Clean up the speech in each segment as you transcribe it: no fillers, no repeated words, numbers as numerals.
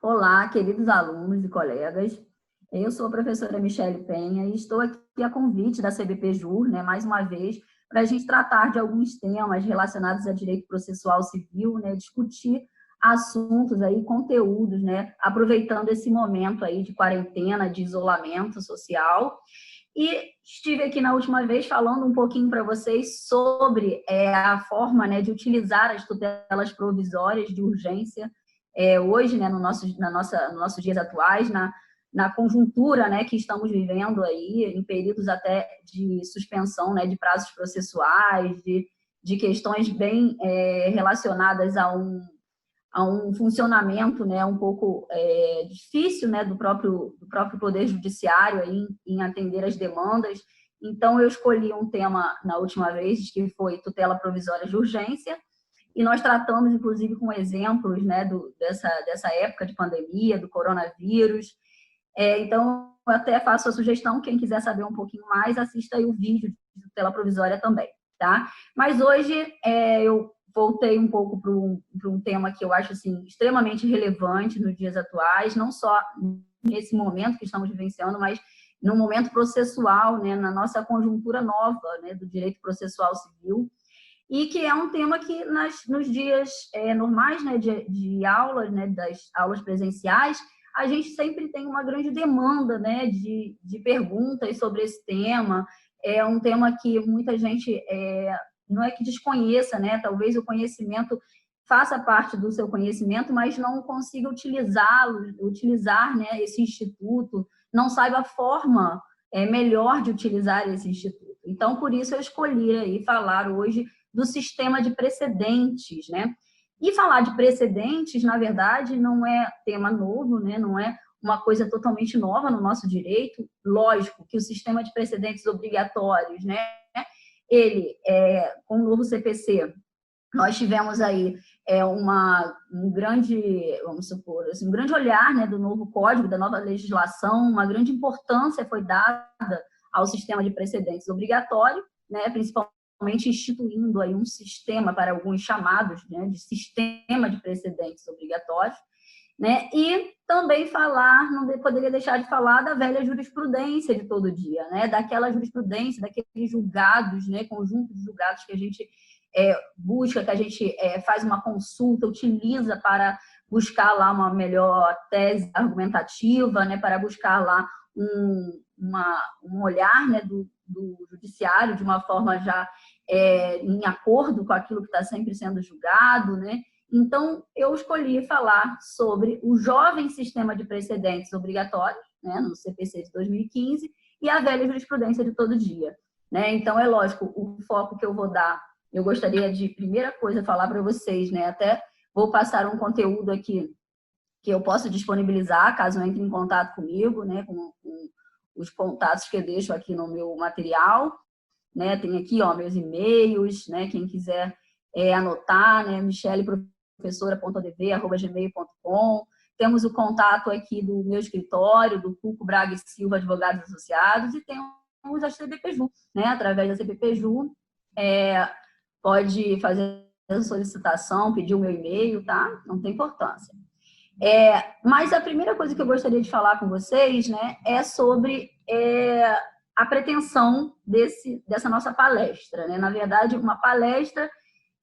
Olá, queridos alunos e colegas. Eu sou a professora Michele Penha e estou aqui a convite da CBPjur, mais uma vez, para a gente tratar de alguns temas relacionados a direito processual civil, discutir assuntos aí, conteúdos, aproveitando esse momento aí de quarentena, de isolamento social. E estive aqui na última vez falando um pouquinho para vocês sobre a forma de utilizar as tutelas provisórias de urgência hoje, nos nossos dias atuais, na conjuntura que estamos vivendo aí, em períodos até de suspensão de prazos processuais, de questões bem relacionadas a um funcionamento um pouco difícil do próprio Poder Judiciário aí, em atender as demandas. Então, eu escolhi um tema na última vez, que foi tutela provisória de urgência, e nós tratamos, inclusive, com exemplos dessa época de pandemia, do coronavírus. Então, eu até faço a sugestão, quem quiser saber um pouquinho mais, assista aí o vídeo de tutela provisória também, tá? Mas hoje eu voltei um pouco para um tema que eu acho assim, extremamente relevante nos dias atuais, não só nesse momento que estamos vivenciando, mas no momento processual, na nossa conjuntura nova do direito processual civil, e que é um tema que nos dias normais de aulas, das aulas presenciais, a gente sempre tem uma grande demanda de perguntas sobre esse tema. É um tema que muita gente não é que desconheça, talvez o conhecimento faça parte do seu conhecimento, mas não consiga utilizar esse instituto, não saiba a forma melhor de utilizar esse instituto. Então, por isso eu escolhi aí falar hoje do sistema de precedentes, E falar de precedentes, na verdade, não é tema novo, não é uma coisa totalmente nova no nosso direito. Lógico que o sistema de precedentes obrigatórios, ele, com o novo CPC, nós tivemos aí um grande, vamos supor, assim, um grande olhar do novo código, da nova legislação, uma grande importância foi dada ao sistema de precedentes obrigatório, principalmente instituindo aí um sistema para alguns chamados de sistema de precedentes obrigatórios, e também falar, não poderia deixar de falar da velha jurisprudência de todo dia, daquela jurisprudência, daqueles julgados, conjunto de julgados que a gente busca, que a gente faz uma consulta, utiliza para buscar lá uma melhor tese argumentativa, para buscar lá um olhar do judiciário de uma forma já em acordo com aquilo que está sempre sendo julgado, Então, eu escolhi falar sobre o jovem sistema de precedentes obrigatórios, no CPC de 2015, e a velha jurisprudência de todo dia. Então, é lógico, o foco que eu vou dar, eu gostaria de, primeira coisa, falar para vocês, até vou passar um conteúdo aqui que eu posso disponibilizar, caso entre em contato comigo, com os contatos que eu deixo aqui no meu material, Tem aqui, meus e-mails, quem quiser anotar, michele.professora.adv@gmail.com. Temos o contato aqui do meu escritório, do Cuco Braga e Silva Advogados Associados, e temos a CBPjur, através da CBPjur, pode fazer a solicitação, pedir o meu e-mail, tá? Não tem importância. Mas a primeira coisa que eu gostaria de falar com vocês, é sobre a pretensão dessa nossa palestra, Na verdade, uma palestra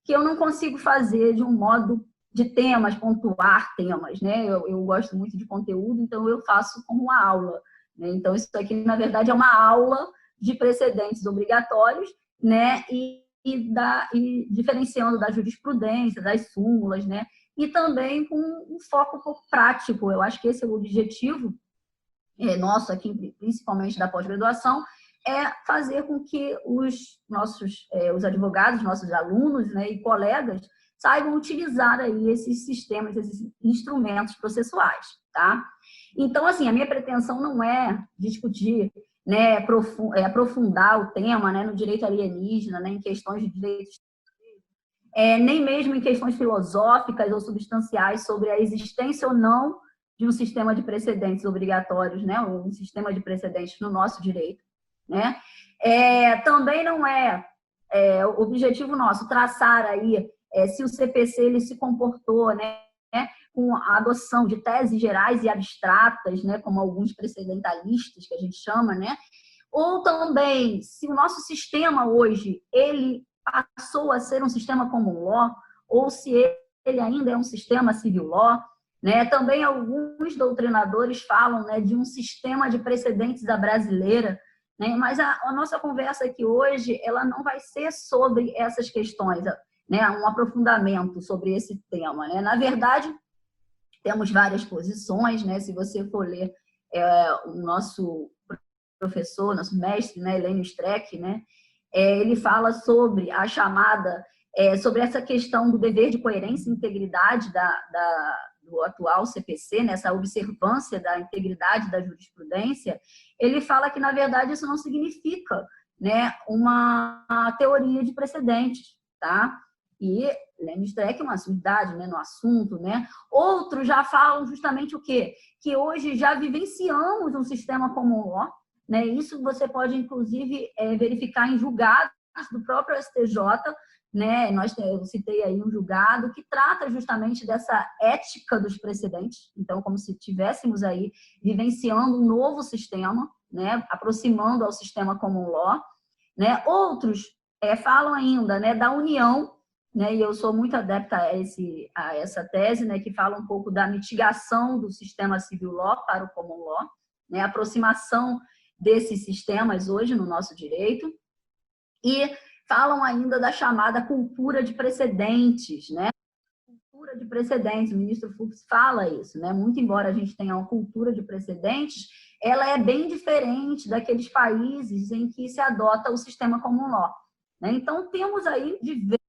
que eu não consigo fazer de um modo de temas, pontuar temas, Eu gosto muito de conteúdo, então eu faço como uma aula, Então, isso aqui, na verdade, é uma aula de precedentes obrigatórios, E diferenciando da jurisprudência, das súmulas, E também com um foco um pouco prático. Eu acho que esse é o objetivo nosso aqui, principalmente da pós-graduação, é fazer com que os advogados, nossos alunos e colegas saibam utilizar aí esses sistemas, esses instrumentos processuais, tá? Então, assim, a minha pretensão não é discutir, aprofundar o tema, no direito alienígena, em questões de direitos, nem mesmo em questões filosóficas ou substanciais sobre a existência ou não de um sistema de precedentes obrigatórios, ou um sistema de precedentes no nosso direito, também não é objetivo nosso traçar aí se o CPC ele se comportou, com a adoção de teses gerais e abstratas, né, como alguns precedentalistas que a gente chama, né? Ou também, se o nosso sistema hoje ele passou a ser um sistema common law, ou se ele ainda é um sistema civil law, né? Também alguns doutrinadores falam, né, de um sistema de precedentes à brasileira, né? Mas a nossa conversa aqui hoje ela não vai ser sobre essas questões, né? Um aprofundamento sobre esse tema, né? Na verdade, temos várias posições, né? Se você for ler o nosso professor, nosso mestre, né, Helênio Streck, né? Ele fala sobre a chamada, sobre essa questão do dever de coerência e integridade do atual CPC, nessa observância da integridade da jurisprudência. Ele fala que, na verdade, isso não significa, né, uma teoria de precedentes, tá? E Helênio Streck é uma sumidade, né, no assunto, né? Outros já falam justamente o quê? Que hoje já vivenciamos um sistema common law, né? Isso você pode, inclusive, verificar em julgados do próprio STJ, né? Eu citei aí um julgado que trata justamente dessa ética dos precedentes, então, como se tivéssemos aí vivenciando um novo sistema, né? Aproximando ao sistema common law, né? Outros falam ainda, né, da união, né? E eu sou muito adepta a essa tese, né, que fala um pouco da mitigação do sistema civil law para o common law, né? A aproximação desses sistemas hoje no nosso direito, e falam ainda da chamada cultura de precedentes, né? Cultura de precedentes, o ministro Fux fala isso, né? Muito embora a gente tenha uma cultura de precedentes, ela é bem diferente daqueles países em que se adota o sistema common law, né? Então, temos aí diversas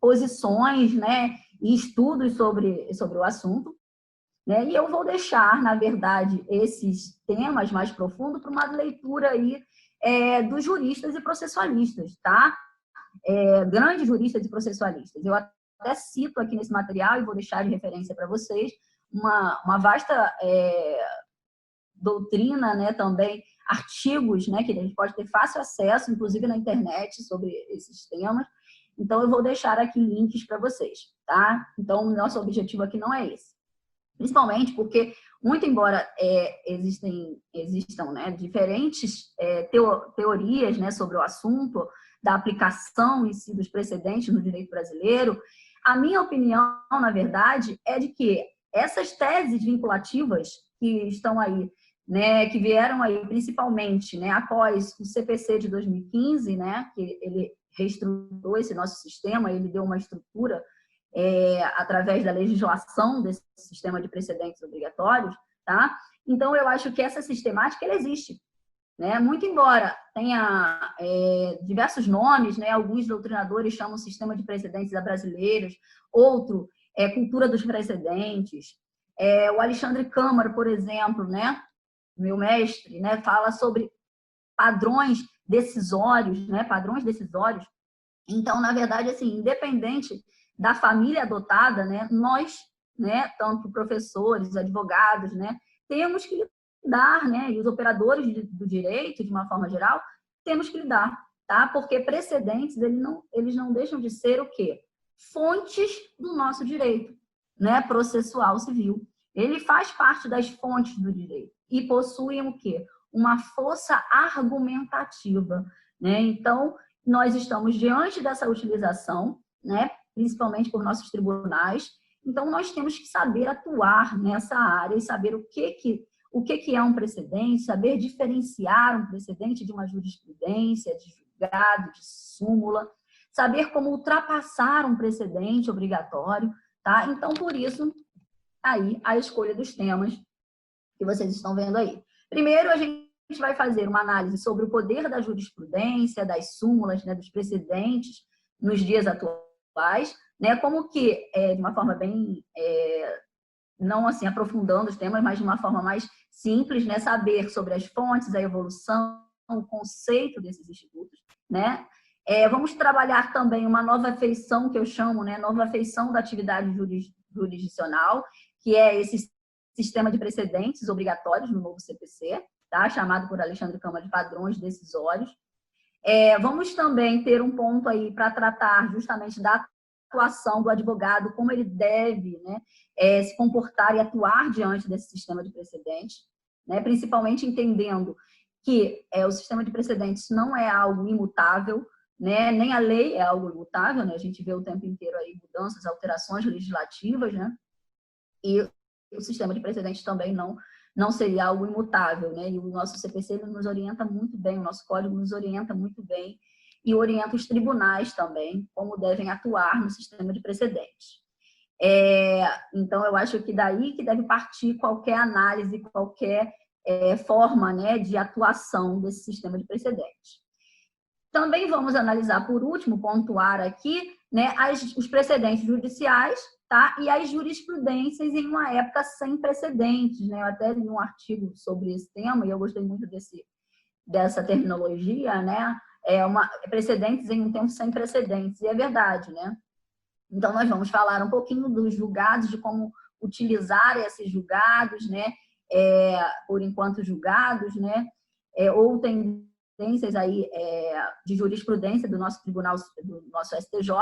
posições, né, e estudos sobre o assunto, né? E eu vou deixar, na verdade, esses temas mais profundos para uma leitura aí dos juristas e processualistas, tá? Grandes juristas e processualistas. Eu até cito aqui nesse material, e vou deixar de referência para vocês, uma vasta doutrina, né, também artigos, né, que a gente pode ter fácil acesso, inclusive na internet, sobre esses temas. Então, eu vou deixar aqui links para vocês, tá? Então, o nosso objetivo aqui não é esse. Principalmente porque, muito embora existam, né, diferentes teorias, né, sobre o assunto da aplicação em si dos precedentes no direito brasileiro, a minha opinião, na verdade, é de que essas teses vinculativas que estão aí, né, que vieram aí principalmente, né, após o CPC de 2015, né, que ele reestruturou esse nosso sistema, ele deu uma estrutura através da legislação desse sistema de precedentes obrigatórios, tá? Então, eu acho que essa sistemática, ela existe, né? Muito embora tenha diversos nomes, né? Alguns doutrinadores chamam o sistema de precedentes a brasileiros, outro cultura dos precedentes. O Alexandre Câmara, por exemplo, né? Meu mestre, né? Fala sobre padrões decisórios, né? Padrões decisórios. Então, na verdade, assim, independente da família adotada, né, nós, né, tanto professores, advogados, né, temos que lidar, né, e os operadores do direito, de uma forma geral, temos que lidar, tá? Porque precedentes, eles não deixam de ser o quê? Fontes do nosso direito, né, processual civil. Ele faz parte das fontes do direito e possuem o quê? Uma força argumentativa, né? Então, nós estamos diante dessa utilização, né, principalmente por nossos tribunais, então nós temos que saber atuar nessa área e saber o que é um precedente, saber diferenciar um precedente de uma jurisprudência, de julgado, de súmula, saber como ultrapassar um precedente obrigatório, tá? Então, por isso, aí a escolha dos temas que vocês estão vendo aí. Primeiro, a gente vai fazer uma análise sobre o poder da jurisprudência, das súmulas, né, dos precedentes nos dias atuais, né, como que, de uma forma bem, não assim aprofundando os temas, mas de uma forma mais simples, né, saber sobre as fontes, a evolução, o conceito desses institutos, né. Vamos trabalhar também uma nova feição, que eu chamo, né, nova feição da atividade jurisdicional, que é esse sistema de precedentes obrigatórios no novo CPC, tá? Chamado por Alexandre Câmara de padrões decisórios. Vamos também ter um ponto aí para tratar justamente da atuação do advogado, como ele deve, né, se comportar e atuar diante desse sistema de precedentes, né, principalmente entendendo que o sistema de precedentes não é algo imutável, né, nem a lei é algo imutável, né, a gente vê o tempo inteiro aí mudanças, alterações legislativas, né, e o sistema de precedentes também não seria algo imutável, né, e o nosso CPC ele nos orienta muito bem, o nosso código nos orienta muito bem e orienta os tribunais também como devem atuar no sistema de precedentes. Então, eu acho que daí que deve partir qualquer análise, qualquer forma, né, de atuação desse sistema de precedentes. Também vamos analisar, por último, pontuar aqui, né, os precedentes judiciais, tá? E as jurisprudências em uma época sem precedentes, né? Eu até li um artigo sobre esse tema e eu gostei muito dessa terminologia, né? Precedentes em um tempo sem precedentes, e é verdade, né? Então, nós vamos falar um pouquinho dos julgados, de como utilizar esses julgados, né? Por enquanto julgados, né? Ou tendências aí de jurisprudência do nosso tribunal, do nosso STJ,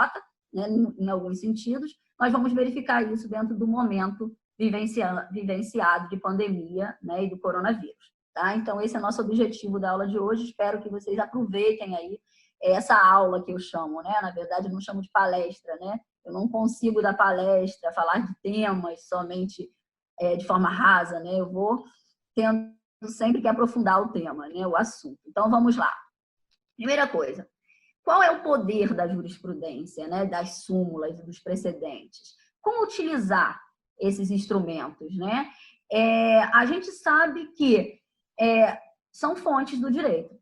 né? Em alguns sentidos. Nós vamos verificar isso dentro do momento vivenciado de pandemia, né? E do coronavírus. Tá? Então, esse é o nosso objetivo da aula de hoje. Espero que vocês aproveitem aí essa aula que eu chamo, né? Na verdade, eu não chamo de palestra, né? Eu não consigo dar palestra, falar de temas somente de forma rasa, né? Eu vou tendo sempre que aprofundar o tema, né? O assunto. Então, vamos lá. Primeira coisa, qual é o poder da jurisprudência, né? Das súmulas e dos precedentes? Como utilizar esses instrumentos, né? A gente sabe que são fontes do direito,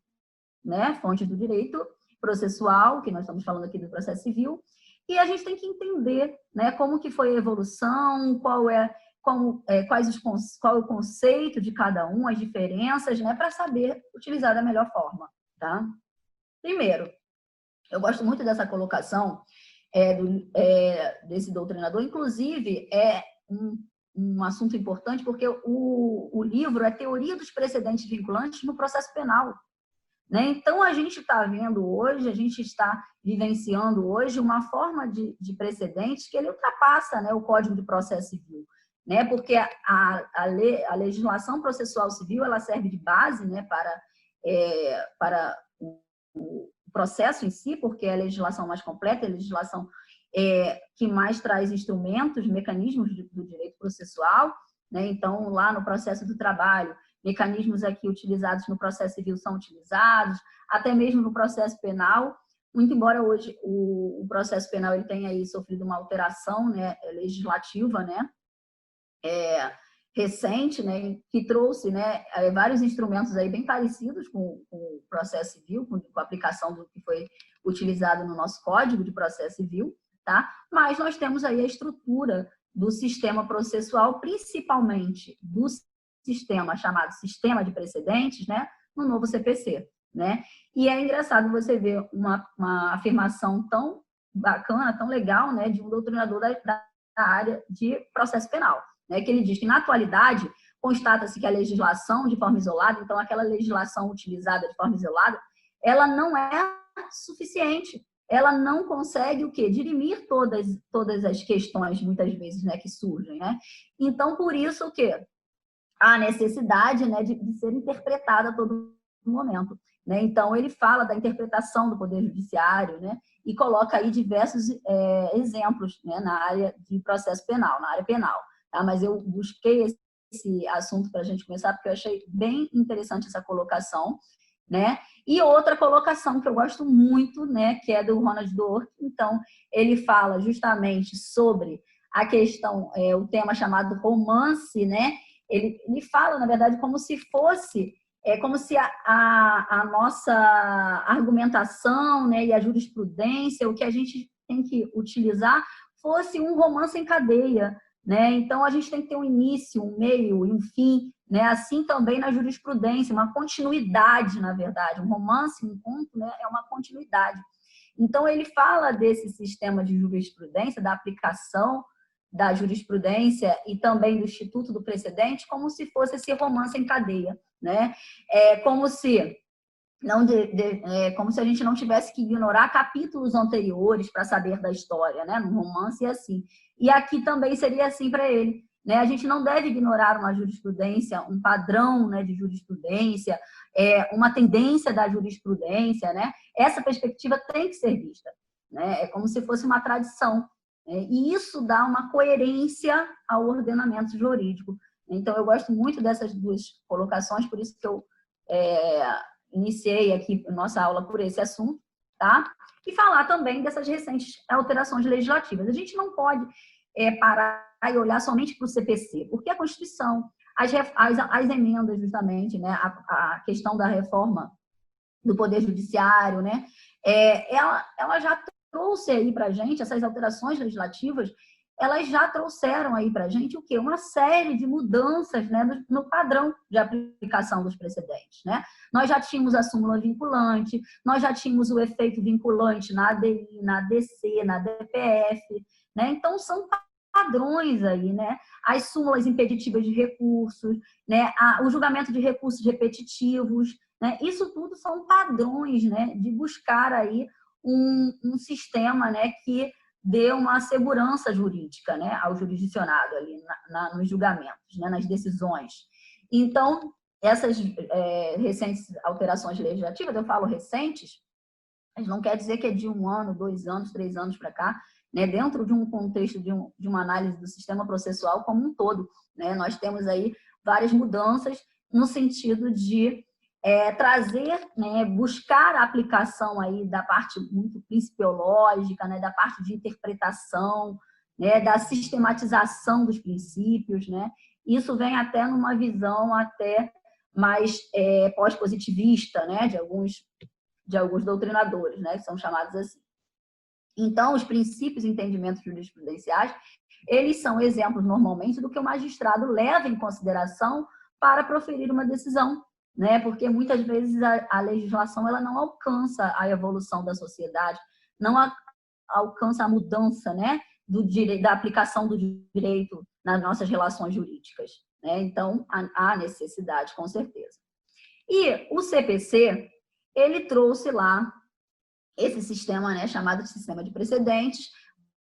né? Fontes do direito processual, que nós estamos falando aqui do processo civil, e a gente tem que entender, né, como que foi a evolução, qual é o conceito de cada um, as diferenças, né, para saber utilizar da melhor forma, tá? Primeiro, eu gosto muito dessa colocação desse doutrinador, inclusive é um assunto importante porque o livro é Teoria dos Precedentes Vinculantes no Processo Penal. Né? Então, a gente está vendo hoje, a gente está vivenciando hoje uma forma de precedentes que ele ultrapassa, né, o Código de Processo Civil. Né? Porque a legislação processual civil ela serve de base, né, para o processo em si, porque é a legislação mais completa, é a legislação que mais traz instrumentos, mecanismos do direito processual. Né? Então, lá no processo do trabalho, mecanismos aqui utilizados no processo civil são utilizados, até mesmo no processo penal, muito embora hoje o processo penal ele tenha aí sofrido uma alteração, né, legislativa, né, recente, né, que trouxe, né, vários instrumentos aí bem parecidos com o processo civil, com a aplicação do que foi utilizado no nosso Código de Processo Civil, tá? Mas nós temos aí a estrutura do sistema processual, principalmente do sistema chamado sistema de precedentes, né, no novo CPC, né? E é engraçado você ver uma afirmação tão bacana, tão legal, né, de um doutrinador da área de processo penal, né, que ele diz que na atualidade constata-se que a legislação de forma isolada, então aquela legislação utilizada de forma isolada, ela não é suficiente. Ela não consegue o quê? Dirimir todas as questões, muitas vezes, né, que surgem, né? Então, por isso, o quê? A necessidade, né, de ser interpretada a todo momento. Né? Então, ele fala da interpretação do Poder Judiciário, né, e coloca aí diversos exemplos, né, na área de processo penal, na área penal. Tá? Mas eu busquei esse assunto para a gente começar, porque eu achei bem interessante essa colocação. Né? E outra colocação que eu gosto muito, né, que é do Ronald Dworkin. Então, ele fala justamente sobre a questão, o tema chamado romance, né? Ele fala, na verdade, como se fosse, como se a nossa argumentação, né, e a jurisprudência, o que a gente tem que utilizar, fosse um romance em cadeia. Né? Então, a gente tem que ter um início, um meio e um fim, né? Assim também na jurisprudência, uma continuidade, na verdade. Um romance, um conto, né, é uma continuidade. Então, ele fala desse sistema de jurisprudência, da aplicação da jurisprudência e também do Instituto do Precedente, como se fosse esse romance em cadeia, né? É como se não como se a gente não tivesse que ignorar capítulos anteriores para saber da história, né? No romance é assim. E aqui também seria assim para ele, né? A gente não deve ignorar uma jurisprudência, um padrão, né, de jurisprudência, uma tendência da jurisprudência, né? Essa perspectiva tem que ser vista, né? É como se fosse uma tradição, né? E isso dá uma coerência ao ordenamento jurídico. Então, eu gosto muito dessas duas colocações, por isso que eu iniciei aqui nossa aula por esse assunto, tá? E falar também dessas recentes alterações legislativas. A gente não pode parar e olhar somente para o CPC, porque a Constituição, as emendas, justamente, né, a questão da reforma do Poder Judiciário, né, ela já trouxe aí para a gente, essas alterações legislativas, elas já trouxeram aí para a gente o quê? Uma série de mudanças, né, no padrão de aplicação dos precedentes, né? Nós já tínhamos a súmula vinculante, nós já tínhamos o efeito vinculante na ADI, na ADC, na DPF, né? Então, são padrões aí, né? As súmulas impeditivas de recursos, né? O julgamento de recursos repetitivos, né? Isso tudo são padrões, né, de buscar aí um sistema, né, que dê uma segurança jurídica, né, ao jurisdicionado ali nos julgamentos, né, nas decisões. Então, essas recentes alterações legislativas, eu falo recentes, mas não quer dizer que é de 1 ano, 2 anos, 3 anos para cá, né, dentro de um contexto de uma análise do sistema processual como um todo, né, nós temos aí várias mudanças no sentido de trazer, né, buscar a aplicação aí da parte muito principiológica, né, da parte de interpretação, né, da sistematização dos princípios, né? Isso vem até numa visão até mais pós-positivista, né, de alguns doutrinadores, né, que são chamados assim. Então, os princípios e entendimentos jurisprudenciais, eles são exemplos normalmente do que o magistrado leva em consideração para proferir uma decisão, né? Porque muitas vezes a legislação ela não alcança a evolução da sociedade, não alcança a mudança, né, da aplicação do direito nas nossas relações jurídicas, né? Então, há necessidade, com certeza. E o CPC, ele trouxe lá esse sistema, né, chamado de sistema de precedentes,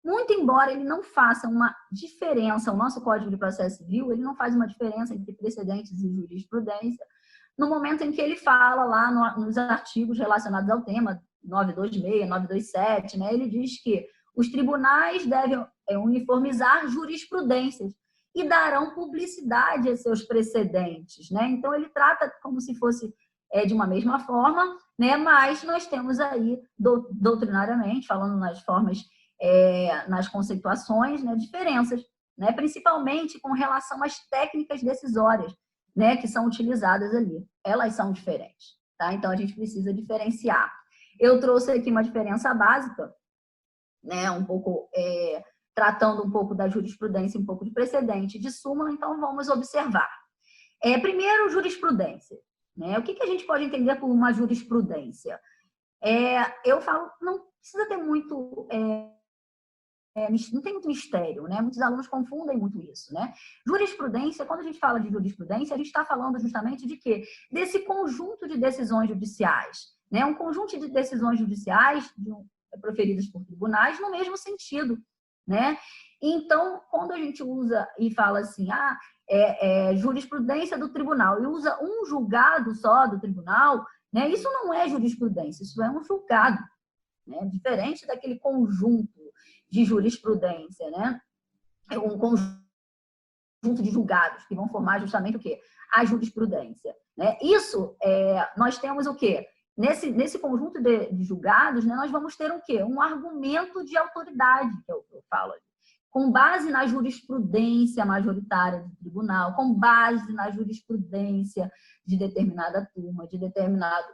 muito embora ele não faça uma diferença, o nosso Código de Processo Civil, ele não faz uma diferença entre precedentes e jurisprudência, no momento em que ele fala lá nos artigos relacionados ao tema, 926, 927, né, ele diz que os tribunais devem uniformizar jurisprudências e darão publicidade a seus precedentes, né? Então, ele trata como se fosse de uma mesma forma, né? Mas nós temos aí, doutrinariamente, falando nas formas, nas conceituações, né, diferenças, né? Principalmente com relação às técnicas decisórias, né, que são utilizadas ali. Elas são diferentes, tá? Então, a gente precisa diferenciar. Eu trouxe aqui uma diferença básica, né, um pouco tratando um pouco da jurisprudência, um pouco de precedente, de súmula, então vamos observar. Primeiro, jurisprudência. Né? O que a gente pode entender por uma jurisprudência? Eu falo, não precisa ter muito... não tem muito mistério, né? Muitos alunos confundem muito isso, né? Jurisprudência, quando a gente fala de jurisprudência, a gente está falando justamente de quê? Desse conjunto de decisões judiciais, né? Um conjunto de decisões judiciais proferidas por tribunais no mesmo sentido, né? Então, quando a gente usa e fala assim, jurisprudência do tribunal, e usa um julgado só do tribunal, né? Isso não é jurisprudência, isso é um julgado, né? Diferente daquele conjunto de jurisprudência, né? É um conjunto de julgados que vão formar justamente o quê? A jurisprudência, né? Isso, nós temos o quê? Nesse conjunto de julgados, né, nós vamos ter o quê? Um argumento de autoridade, que eu falo, com base na jurisprudência majoritária do tribunal, com base na jurisprudência de determinada turma, de determinado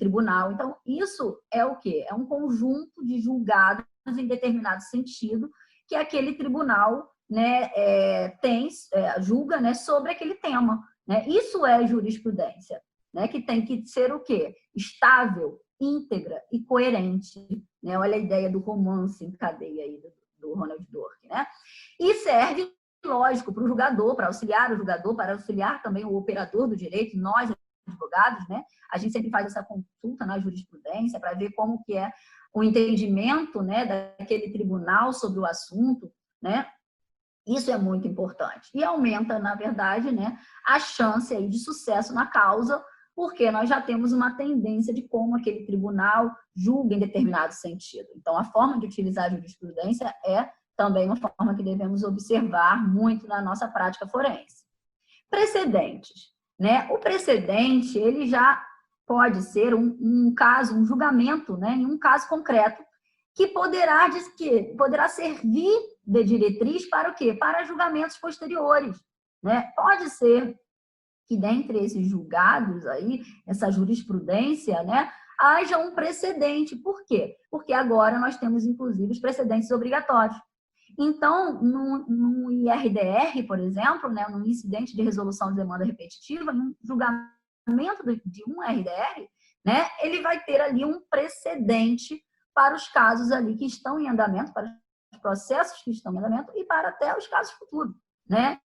tribunal. Então, isso é o quê? É um conjunto de julgados em determinado sentido que aquele tribunal, né, julga, né, sobre aquele tema, né? Isso é jurisprudência, né, que tem que ser o quê? Estável, íntegra e coerente, né? Olha a ideia do romance em cadeia aí do Ronald Dworkin, né? E serve, lógico, para o julgador, para auxiliar o julgador, para auxiliar também o operador do direito, nós, advogados, né? A gente sempre faz essa consulta na jurisprudência para ver como que é o entendimento, né, daquele tribunal sobre o assunto, né? Isso é muito importante. E aumenta, na verdade, né, a chance aí de sucesso na causa, porque nós já temos uma tendência de como aquele tribunal julga em determinado sentido. Então, a forma de utilizar a jurisprudência é também uma forma que devemos observar muito na nossa prática forense. Precedentes, né? O precedente, ele já pode ser um caso, um julgamento, né, em um caso concreto, que poderá servir de diretriz para o quê? Para julgamentos posteriores, né? Pode ser que dentre esses julgados aí, essa jurisprudência, né, haja um precedente. Por quê? Porque agora nós temos, inclusive, os precedentes obrigatórios. Então, no IRDR, por exemplo, né, no incidente de resolução de demanda repetitiva, no julgamento de um RDR, né, ele vai ter ali um precedente para os casos ali que estão em andamento, para os processos que estão em andamento e para até os casos futuros, né?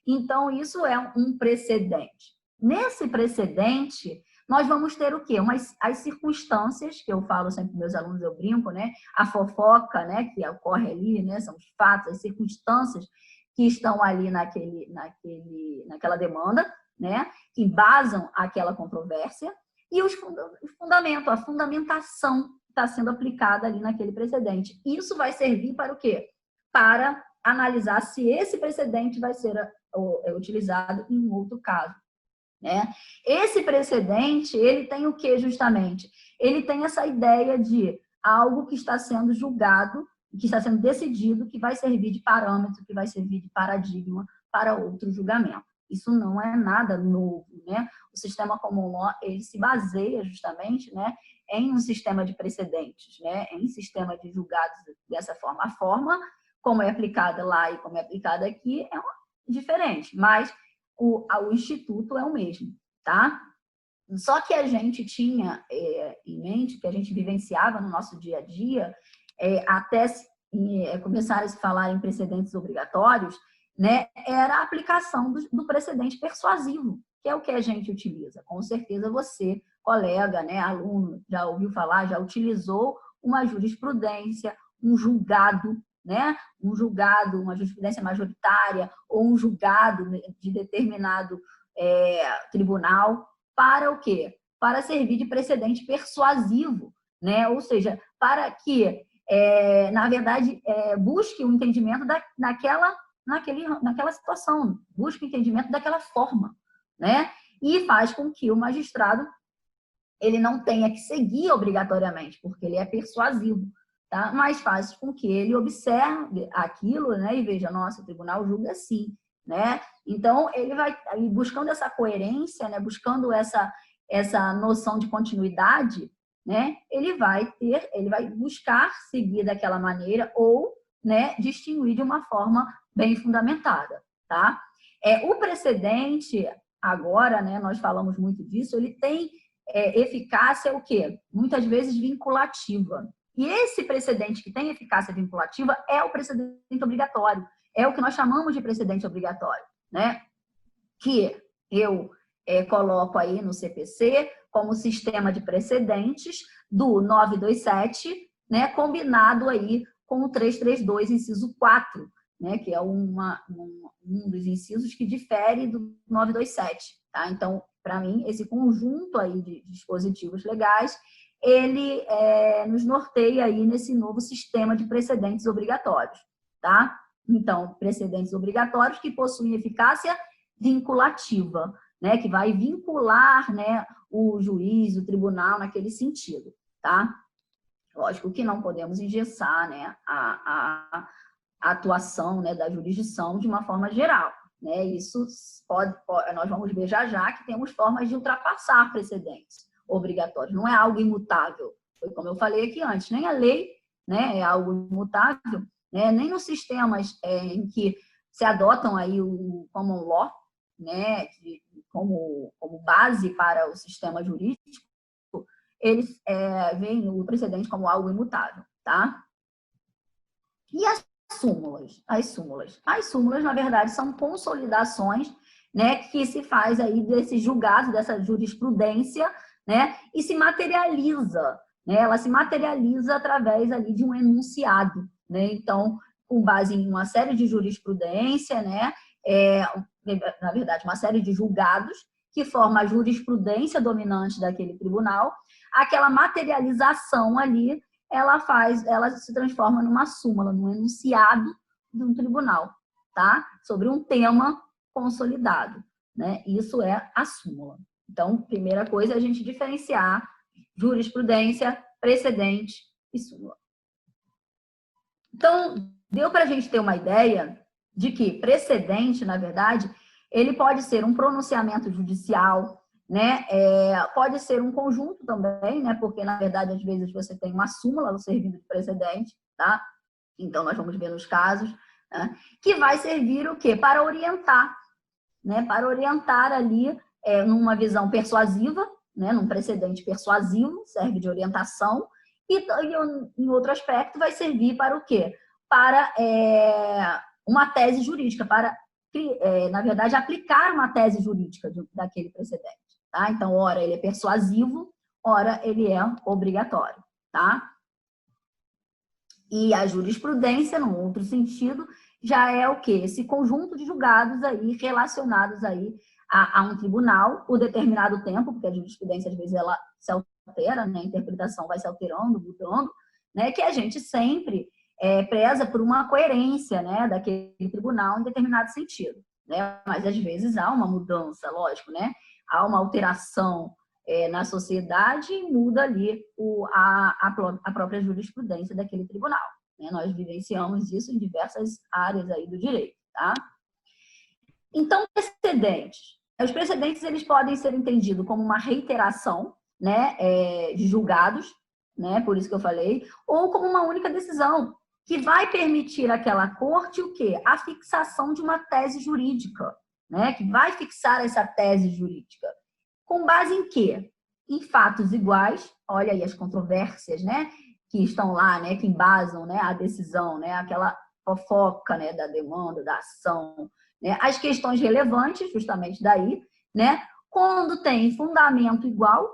Então, isso é um precedente. Nesse precedente, nós vamos ter o quê? As circunstâncias, que eu falo sempre para meus alunos, eu brinco, né? A fofoca, né? Que ocorre ali, né? São os fatos, as circunstâncias que estão ali naquela demanda, né? Que embasam aquela controvérsia, e o fundamento, a fundamentação que está sendo aplicada ali naquele precedente. Isso vai servir para o quê? Para analisar se esse precedente vai ser utilizado em outro caso, né? Esse precedente, ele tem o que justamente? Ele tem essa ideia de algo que está sendo julgado, que está sendo decidido, que vai servir de parâmetro, que vai servir de paradigma para outro julgamento. Isso não é nada novo, né? O sistema common law, ele se baseia justamente, né, em um sistema de precedentes, né, em sistema de julgados dessa forma. A forma como é aplicada lá e como é aplicada aqui é diferente, mas o instituto é o mesmo, tá? Só que a gente tinha em mente, que a gente vivenciava no nosso dia a dia, até começar a se falar em precedentes obrigatórios, né, era a aplicação do precedente persuasivo, que é o que a gente utiliza. Com certeza você, colega, né, aluno, já ouviu falar, já utilizou uma jurisprudência, um julgado, né? Um julgado, uma jurisprudência majoritária ou um julgado de determinado tribunal para o quê? Para servir de precedente persuasivo, né? Ou seja, para que, na verdade, busque o entendimento naquela situação, busque o entendimento daquela forma, né? E faz com que o magistrado ele não tenha que seguir obrigatoriamente, porque ele é persuasivo, tá? Mas faz com que ele observe aquilo, né, e veja, nossa, o tribunal julga assim, né? Então, ele vai buscando essa coerência, né, buscando essa noção de continuidade, né? Ele vai buscar seguir daquela maneira ou, né, distinguir de uma forma bem fundamentada, tá? O precedente, agora, né, nós falamos muito disso, ele tem eficácia o quê? Muitas vezes vinculativa. E esse precedente que tem eficácia vinculativa é o precedente obrigatório. É o que nós chamamos de precedente obrigatório, né? Que eu coloco aí no CPC como sistema de precedentes do 927, né? Combinado aí com o 332, inciso 4, né? Que é um dos incisos que difere do 927, tá? Então, para mim, esse conjunto aí de dispositivos legais, ele nos norteia aí nesse novo sistema de precedentes obrigatórios, tá? Então, precedentes obrigatórios que possuem eficácia vinculativa, né? Que vai vincular, né, o juiz, o tribunal naquele sentido, tá? Lógico que não podemos engessar, né, a atuação, né, da jurisdição de uma forma geral, né? Isso nós vamos ver já que temos formas de ultrapassar precedentes obrigatórios, não é algo imutável. Foi como eu falei aqui antes, nem a lei, né, é algo imutável, né? Nem nos sistemas em que se adotam aí o common law, né, como base para o sistema jurídico, eles veem o precedente como algo imutável, tá? E as súmulas? As súmulas, na verdade, são consolidações, né, que se faz aí desse julgado, dessa jurisprudência, né, e se materializa, né, ela se materializa através ali de um enunciado, né, então, com base em uma série de jurisprudência, né, na verdade, uma série de julgados que forma a jurisprudência dominante daquele tribunal, aquela materialização ali, ela se transforma numa súmula, num enunciado de um tribunal, tá? Sobre um tema consolidado, né? Isso é a súmula. Então, primeira coisa é a gente diferenciar jurisprudência, precedente e súmula. Então, deu para a gente ter uma ideia de que precedente, na verdade, ele pode ser um pronunciamento judicial, né? Pode ser um conjunto também, né? Porque, na verdade, às vezes você tem uma súmula servindo de precedente, tá? Então, nós vamos ver nos casos, né? Que vai servir o quê? Para orientar, né? Para orientar ali numa visão persuasiva, né? Num precedente persuasivo, serve de orientação, e em outro aspecto vai servir para o quê? Para uma tese jurídica, para, na verdade, aplicar uma tese jurídica daquele precedente, tá? Então, ora ele é persuasivo, ora ele é obrigatório, tá? E a jurisprudência, num outro sentido, já é o quê? Esse conjunto de julgados aí relacionados aí a um tribunal por determinado tempo, porque a jurisprudência, às vezes, ela se altera, né? A interpretação vai se alterando, mudando, né? Que a gente sempre preza por uma coerência, né? Daquele tribunal em determinado sentido, né? Mas, às vezes, há uma mudança, lógico, né? Há uma alteração na sociedade e muda ali a própria jurisprudência daquele tribunal, né? Nós vivenciamos isso em diversas áreas aí do direito, tá? Então, precedentes. Os precedentes, eles podem ser entendidos como uma reiteração, né, de julgados, né, por isso que eu falei, ou como uma única decisão, que vai permitir àquela corte o quê? A fixação de uma tese jurídica, né, que vai fixar essa tese jurídica. Com base em quê? Em fatos iguais, olha aí as controvérsias, né, que estão lá, né, que embasam, né, a decisão, né, aquela fofoca, né, da demanda, da ação, né, as questões relevantes, justamente daí, né, quando tem fundamento igual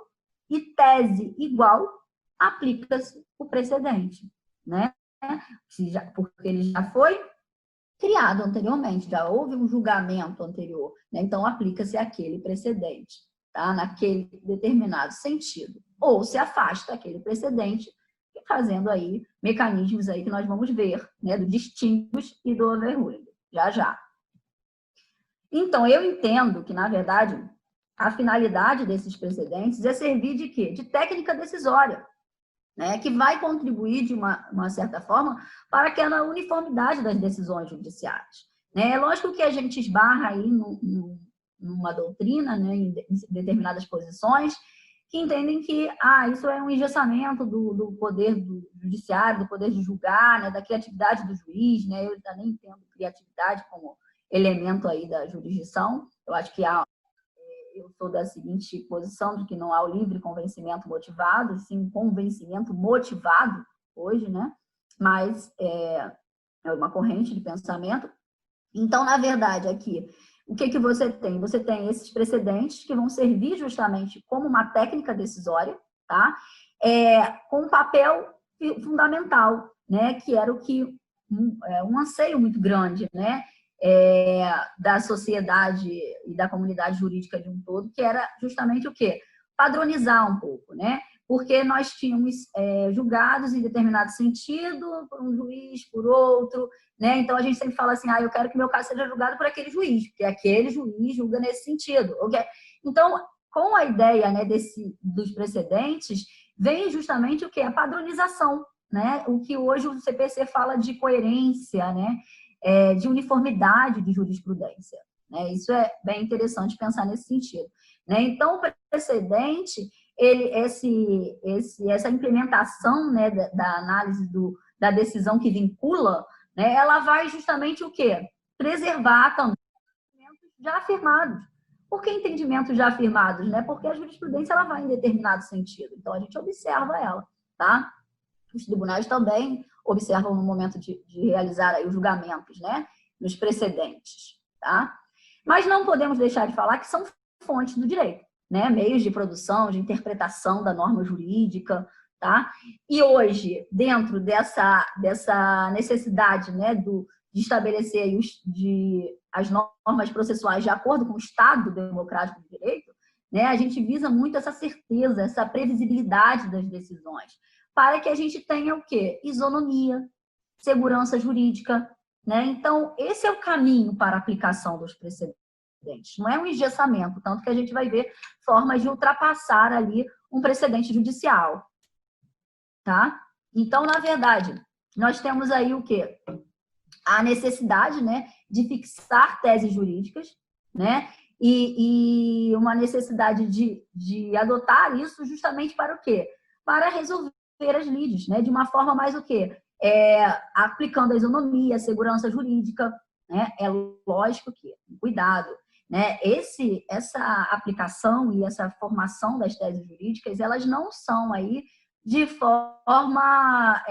e tese igual, aplica-se o precedente, né, porque ele já foi criado anteriormente, já houve um julgamento anterior, né, então aplica-se aquele precedente, tá, naquele determinado sentido, ou se afasta aquele precedente, fazendo aí mecanismos aí que nós vamos ver, né, do distintos e do overruling, já. Então, eu entendo que, na verdade, a finalidade desses precedentes é servir de quê? De técnica decisória, né, que vai contribuir, de uma certa forma, para aquela uniformidade das decisões judiciais. É lógico que a gente esbarra aí numa doutrina, né, em determinadas posições, que entendem que isso é um engessamento do poder do judiciário, do poder de julgar, né, da criatividade do juiz, né, eu ainda nem entendo criatividade como elemento aí da jurisdição. Eu acho que eu sou da seguinte posição de que não há o livre convencimento motivado, sim um convencimento motivado hoje, né? Mas é uma corrente de pensamento. Então, na verdade, aqui, o que você tem? Você tem esses precedentes que vão servir justamente como uma técnica decisória, tá? Com um papel fundamental, né? Que era o que um anseio muito grande, né? Da sociedade e da comunidade jurídica de um todo, que era justamente o quê? Padronizar um pouco, né? Porque nós tínhamos julgados em determinado sentido, por um juiz, por outro, né? Então, a gente sempre fala assim, eu quero que meu caso seja julgado por aquele juiz, porque aquele juiz julga nesse sentido. Okay? Então, com a ideia, né, dos precedentes, vem justamente o quê? A padronização, né? O que hoje o CPC fala de coerência, né? De uniformidade de jurisprudência, né? Isso é bem interessante pensar nesse sentido, né? Então, o precedente, essa implementação, né, da análise da decisão que vincula, né, ela vai justamente o quê? Preservar também entendimentos já afirmados. Por que entendimentos já afirmados? Né? Porque a jurisprudência ela vai em determinado sentido, então a gente observa ela, tá? Os tribunais também observam no momento de realizar aí os julgamentos, né? Nos precedentes, tá? Mas não podemos deixar de falar que são fontes do direito, né? Meios de produção, de interpretação da norma jurídica, tá? E hoje, dentro dessa necessidade, né, de estabelecer as normas processuais de acordo com o Estado democrático do direito, né, a gente visa muito essa certeza, essa previsibilidade das decisões, para que a gente tenha o quê? Isonomia, segurança jurídica, né? Então, esse é o caminho para a aplicação dos precedentes. Não é um engessamento, tanto que a gente vai ver formas de ultrapassar ali um precedente judicial, tá? Então, na verdade, nós temos aí o quê? A necessidade, né, de fixar teses jurídicas, né? E uma necessidade de adotar isso justamente para o quê? Para resolver as lides, né? De uma forma mais o quê? Aplicando a isonomia, a segurança jurídica, né? É lógico que, cuidado, né? Essa aplicação e essa formação das teses jurídicas, elas não são aí de forma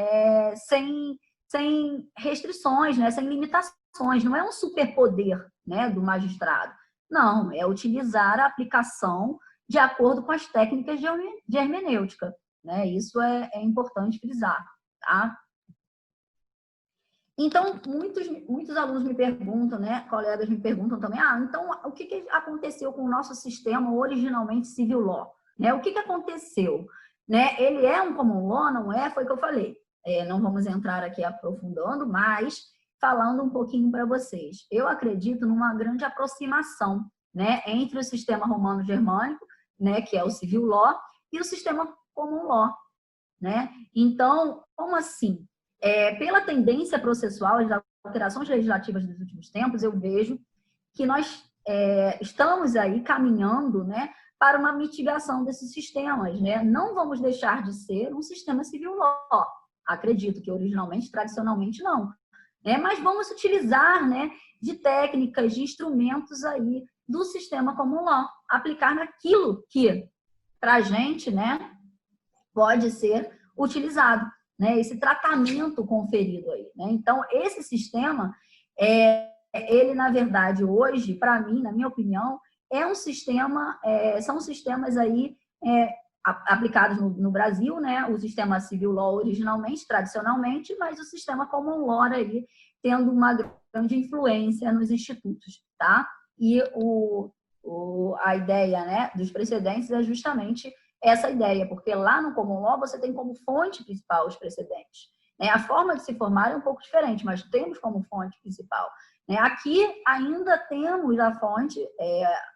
sem restrições, né? Sem limitações. Não é um superpoder, né, do magistrado. Não, é utilizar a aplicação de acordo com as técnicas de hermenêutica, né? Isso é importante frisar, tá? Então, muitos alunos me perguntam, né, colegas me perguntam também, então, o que aconteceu com o nosso sistema originalmente civil law? Né? O que aconteceu? Né? Ele é um common law, não é? Foi o que eu falei. Não vamos entrar aqui aprofundando, mas falando um pouquinho para vocês. Eu acredito numa grande aproximação, né, entre o sistema romano-germânico, né, que é o civil law, e o sistema common law. Né? Então, como assim? Pela tendência processual, as alterações legislativas dos últimos tempos, eu vejo que nós estamos aí caminhando, né, para uma mitigação desses sistemas. Né? Não vamos deixar de ser um sistema civil law. Acredito que originalmente, tradicionalmente, não. Mas vamos utilizar, né, de técnicas, de instrumentos aí do sistema common law, aplicar naquilo que, para a gente, né, pode ser utilizado, né? Esse tratamento conferido aí, né? Então, esse sistema, ele, na verdade, hoje, para mim, na minha opinião, é um sistema, são sistemas aí aplicados no Brasil, né? O sistema civil law originalmente, tradicionalmente, mas o sistema common law aí tendo uma grande influência nos institutos, tá? E a ideia, né, dos precedentes é justamente essa ideia, porque lá no common law você tem como fonte principal os precedentes. A forma de se formar é um pouco diferente, mas temos como fonte principal. Aqui ainda temos a fonte,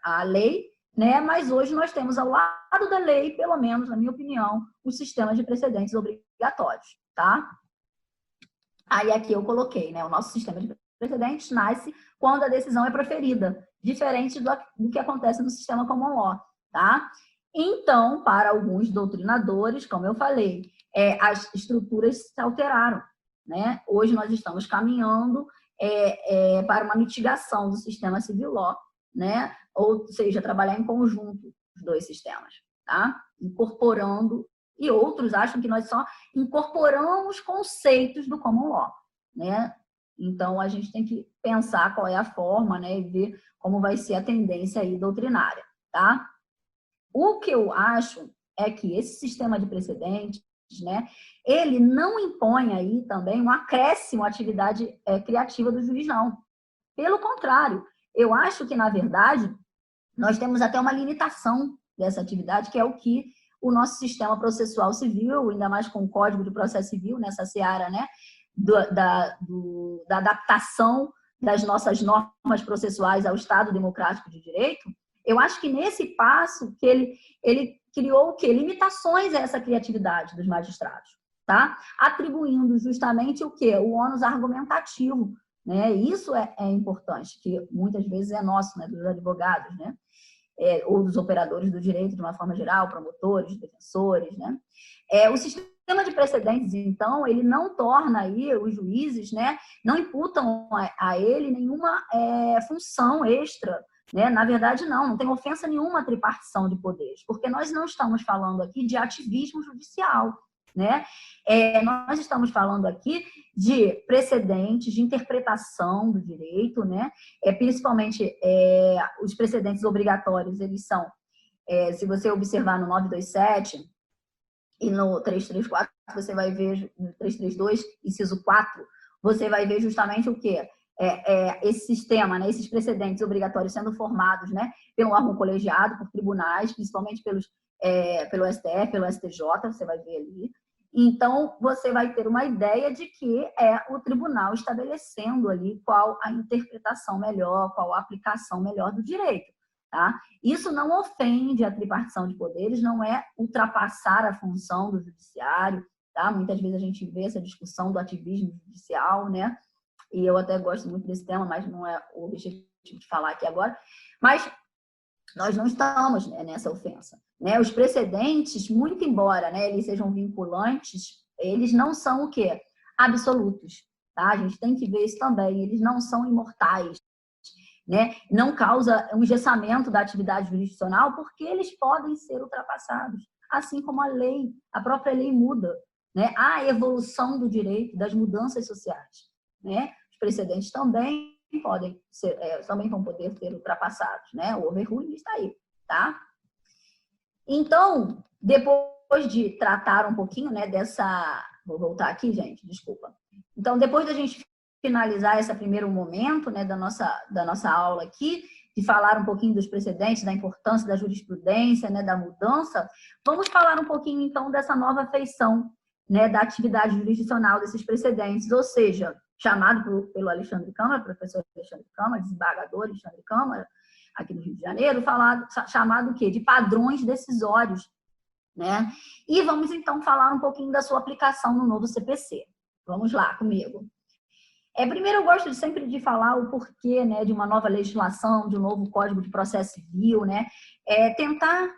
a lei, né? Mas hoje nós temos ao lado da lei, pelo menos na minha opinião, o sistema de precedentes obrigatórios, tá? Aí aqui eu coloquei, né? O nosso sistema de precedentes nasce quando a decisão é proferida, diferente do que acontece no sistema common law, tá? Então, para alguns doutrinadores, como eu falei, as estruturas se alteraram, né? Hoje nós estamos caminhando para uma mitigação do sistema civil law, né? Ou seja, trabalhar em conjunto os dois sistemas, tá? Incorporando, e outros acham que nós só incorporamos conceitos do common law, né? Então, a gente tem que pensar qual é a forma, né? E ver como vai ser a tendência aí doutrinária, tá? O que eu acho é que esse sistema de precedentes, né, ele não impõe aí também um acréscimo à atividade criativa do juiz, não. Pelo contrário, eu acho que, na verdade, nós temos até uma limitação dessa atividade, que é o que o nosso sistema processual civil, ainda mais com o Código de Processo Civil, nessa seara, né, da adaptação das nossas normas processuais ao Estado democrático de direito. Eu acho que nesse passo que ele criou o quê? Limitações a essa criatividade dos magistrados, tá? Atribuindo justamente o quê? O ônus argumentativo, né? Isso é importante, que muitas vezes é nosso, né? Dos advogados, né? Ou dos operadores do direito de uma forma geral, promotores, defensores, né? O sistema de precedentes, então, ele não torna aí os juízes, né? Não imputam a ele nenhuma função extra, né? Na verdade, não tem ofensa nenhuma à tripartição de poderes, porque nós não estamos falando aqui de ativismo judicial, né? Nós estamos falando aqui de precedentes, de interpretação do direito, né? Principalmente os precedentes obrigatórios, eles são, se você observar no 927 e no 334, você vai ver, no 332, inciso 4, você vai ver justamente o quê? Esse sistema, né, esses precedentes obrigatórios sendo formados, né, pelo órgão colegiado, por tribunais, principalmente pelo STF, pelo STJ, você vai ver ali. Então, você vai ter uma ideia de que é o tribunal estabelecendo ali qual a interpretação melhor, qual a aplicação melhor do direito. Tá? Isso não ofende a tripartição de poderes, não é ultrapassar a função do judiciário. Tá? Muitas vezes a gente vê essa discussão do ativismo judicial, né? E eu até gosto muito desse tema, mas não é o objetivo de falar aqui agora. Mas nós não estamos, né, nessa ofensa. Né? Os precedentes, muito embora, né, eles sejam vinculantes, eles não são o quê? Absolutos. Tá? A gente tem que ver isso também. Eles não são imortais. Né? Não causa um engessamento da atividade jurisdicional, porque eles podem ser ultrapassados. Assim como a lei, a própria lei muda. Né? Há a evolução do direito, das mudanças sociais. Né? Os precedentes também podem ser, também vão poder ser ultrapassados, né? O overruling está aí, tá? Então, depois de tratar um pouquinho, né, vou voltar aqui, gente, desculpa. Então, depois da gente finalizar esse primeiro momento, né, da nossa aula aqui, de falar um pouquinho dos precedentes, da importância da jurisprudência, né, da mudança, vamos falar um pouquinho, então, dessa nova feição, né, da atividade jurisdicional desses precedentes, ou seja, chamado pelo Alexandre Câmara, professor Alexandre Câmara, desembargador Alexandre Câmara, aqui no Rio de Janeiro, chamado o quê? De padrões decisórios, né? E vamos, então, falar um pouquinho da sua aplicação no novo CPC. Vamos lá comigo. Primeiro, eu gosto sempre de falar o porquê, né, de uma nova legislação, de um novo Código de Processo Civil, né? Tentar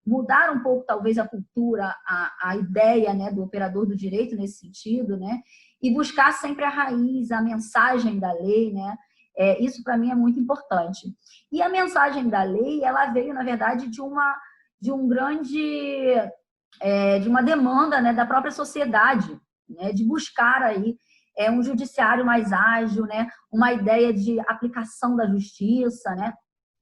mudar um pouco, talvez, a cultura, a ideia, né, do operador do direito nesse sentido, né? E buscar sempre a raiz, a mensagem da lei, né? Isso, para mim, é muito importante. E a mensagem da lei, ela veio, na verdade, de uma demanda, né, da própria sociedade, né? De buscar aí um judiciário mais ágil, né? Uma ideia de aplicação da justiça, né?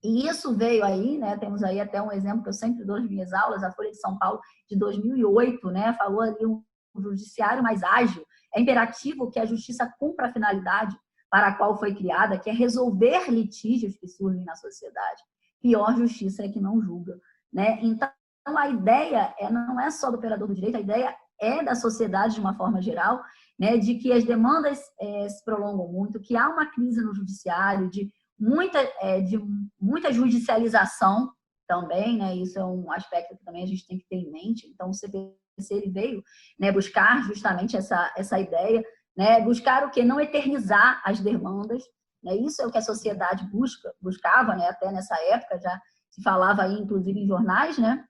E isso veio aí, né? Temos aí até um exemplo que eu sempre dou nas minhas aulas, a Folha de São Paulo de 2008, né? Falou ali um judiciário mais ágil. É imperativo que a justiça cumpra a finalidade para a qual foi criada, que é resolver litígios que surgem na sociedade. Pior justiça é que não julga, né? Então, a ideia não é só do operador do direito, a ideia é da sociedade de uma forma geral, né, de que as demandas se prolongam muito, que há uma crise no judiciário, de muita judicialização também, né, isso é um aspecto que também a gente tem que ter em mente. Então, o CPC ele veio, né, buscar justamente essa ideia, né, buscar o quê? Não eternizar as demandas, né, isso é o que a sociedade buscava, né, até nessa época já se falava aí, inclusive em jornais, né.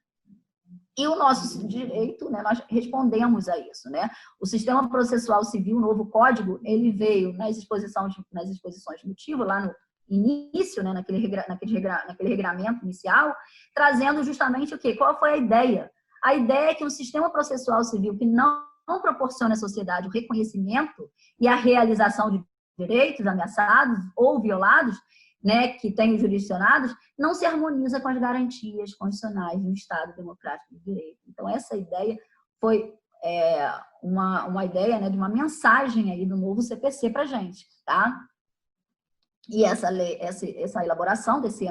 E o nosso direito, né, nós respondemos a isso, né? O sistema processual civil, o novo código, ele veio nas exposições de motivo, lá no início, né, naquele regramento inicial, trazendo justamente o quê? Qual foi a ideia? A ideia é que um sistema processual civil que não proporciona à sociedade o reconhecimento e a realização de direitos ameaçados ou violados, né, que tem jurisdicionados, não se harmoniza com as garantias constitucionais de um Estado democrático de direito. Então, essa ideia foi uma ideia, né, de uma mensagem aí do novo CPC para a gente, tá? E essa elaboração desse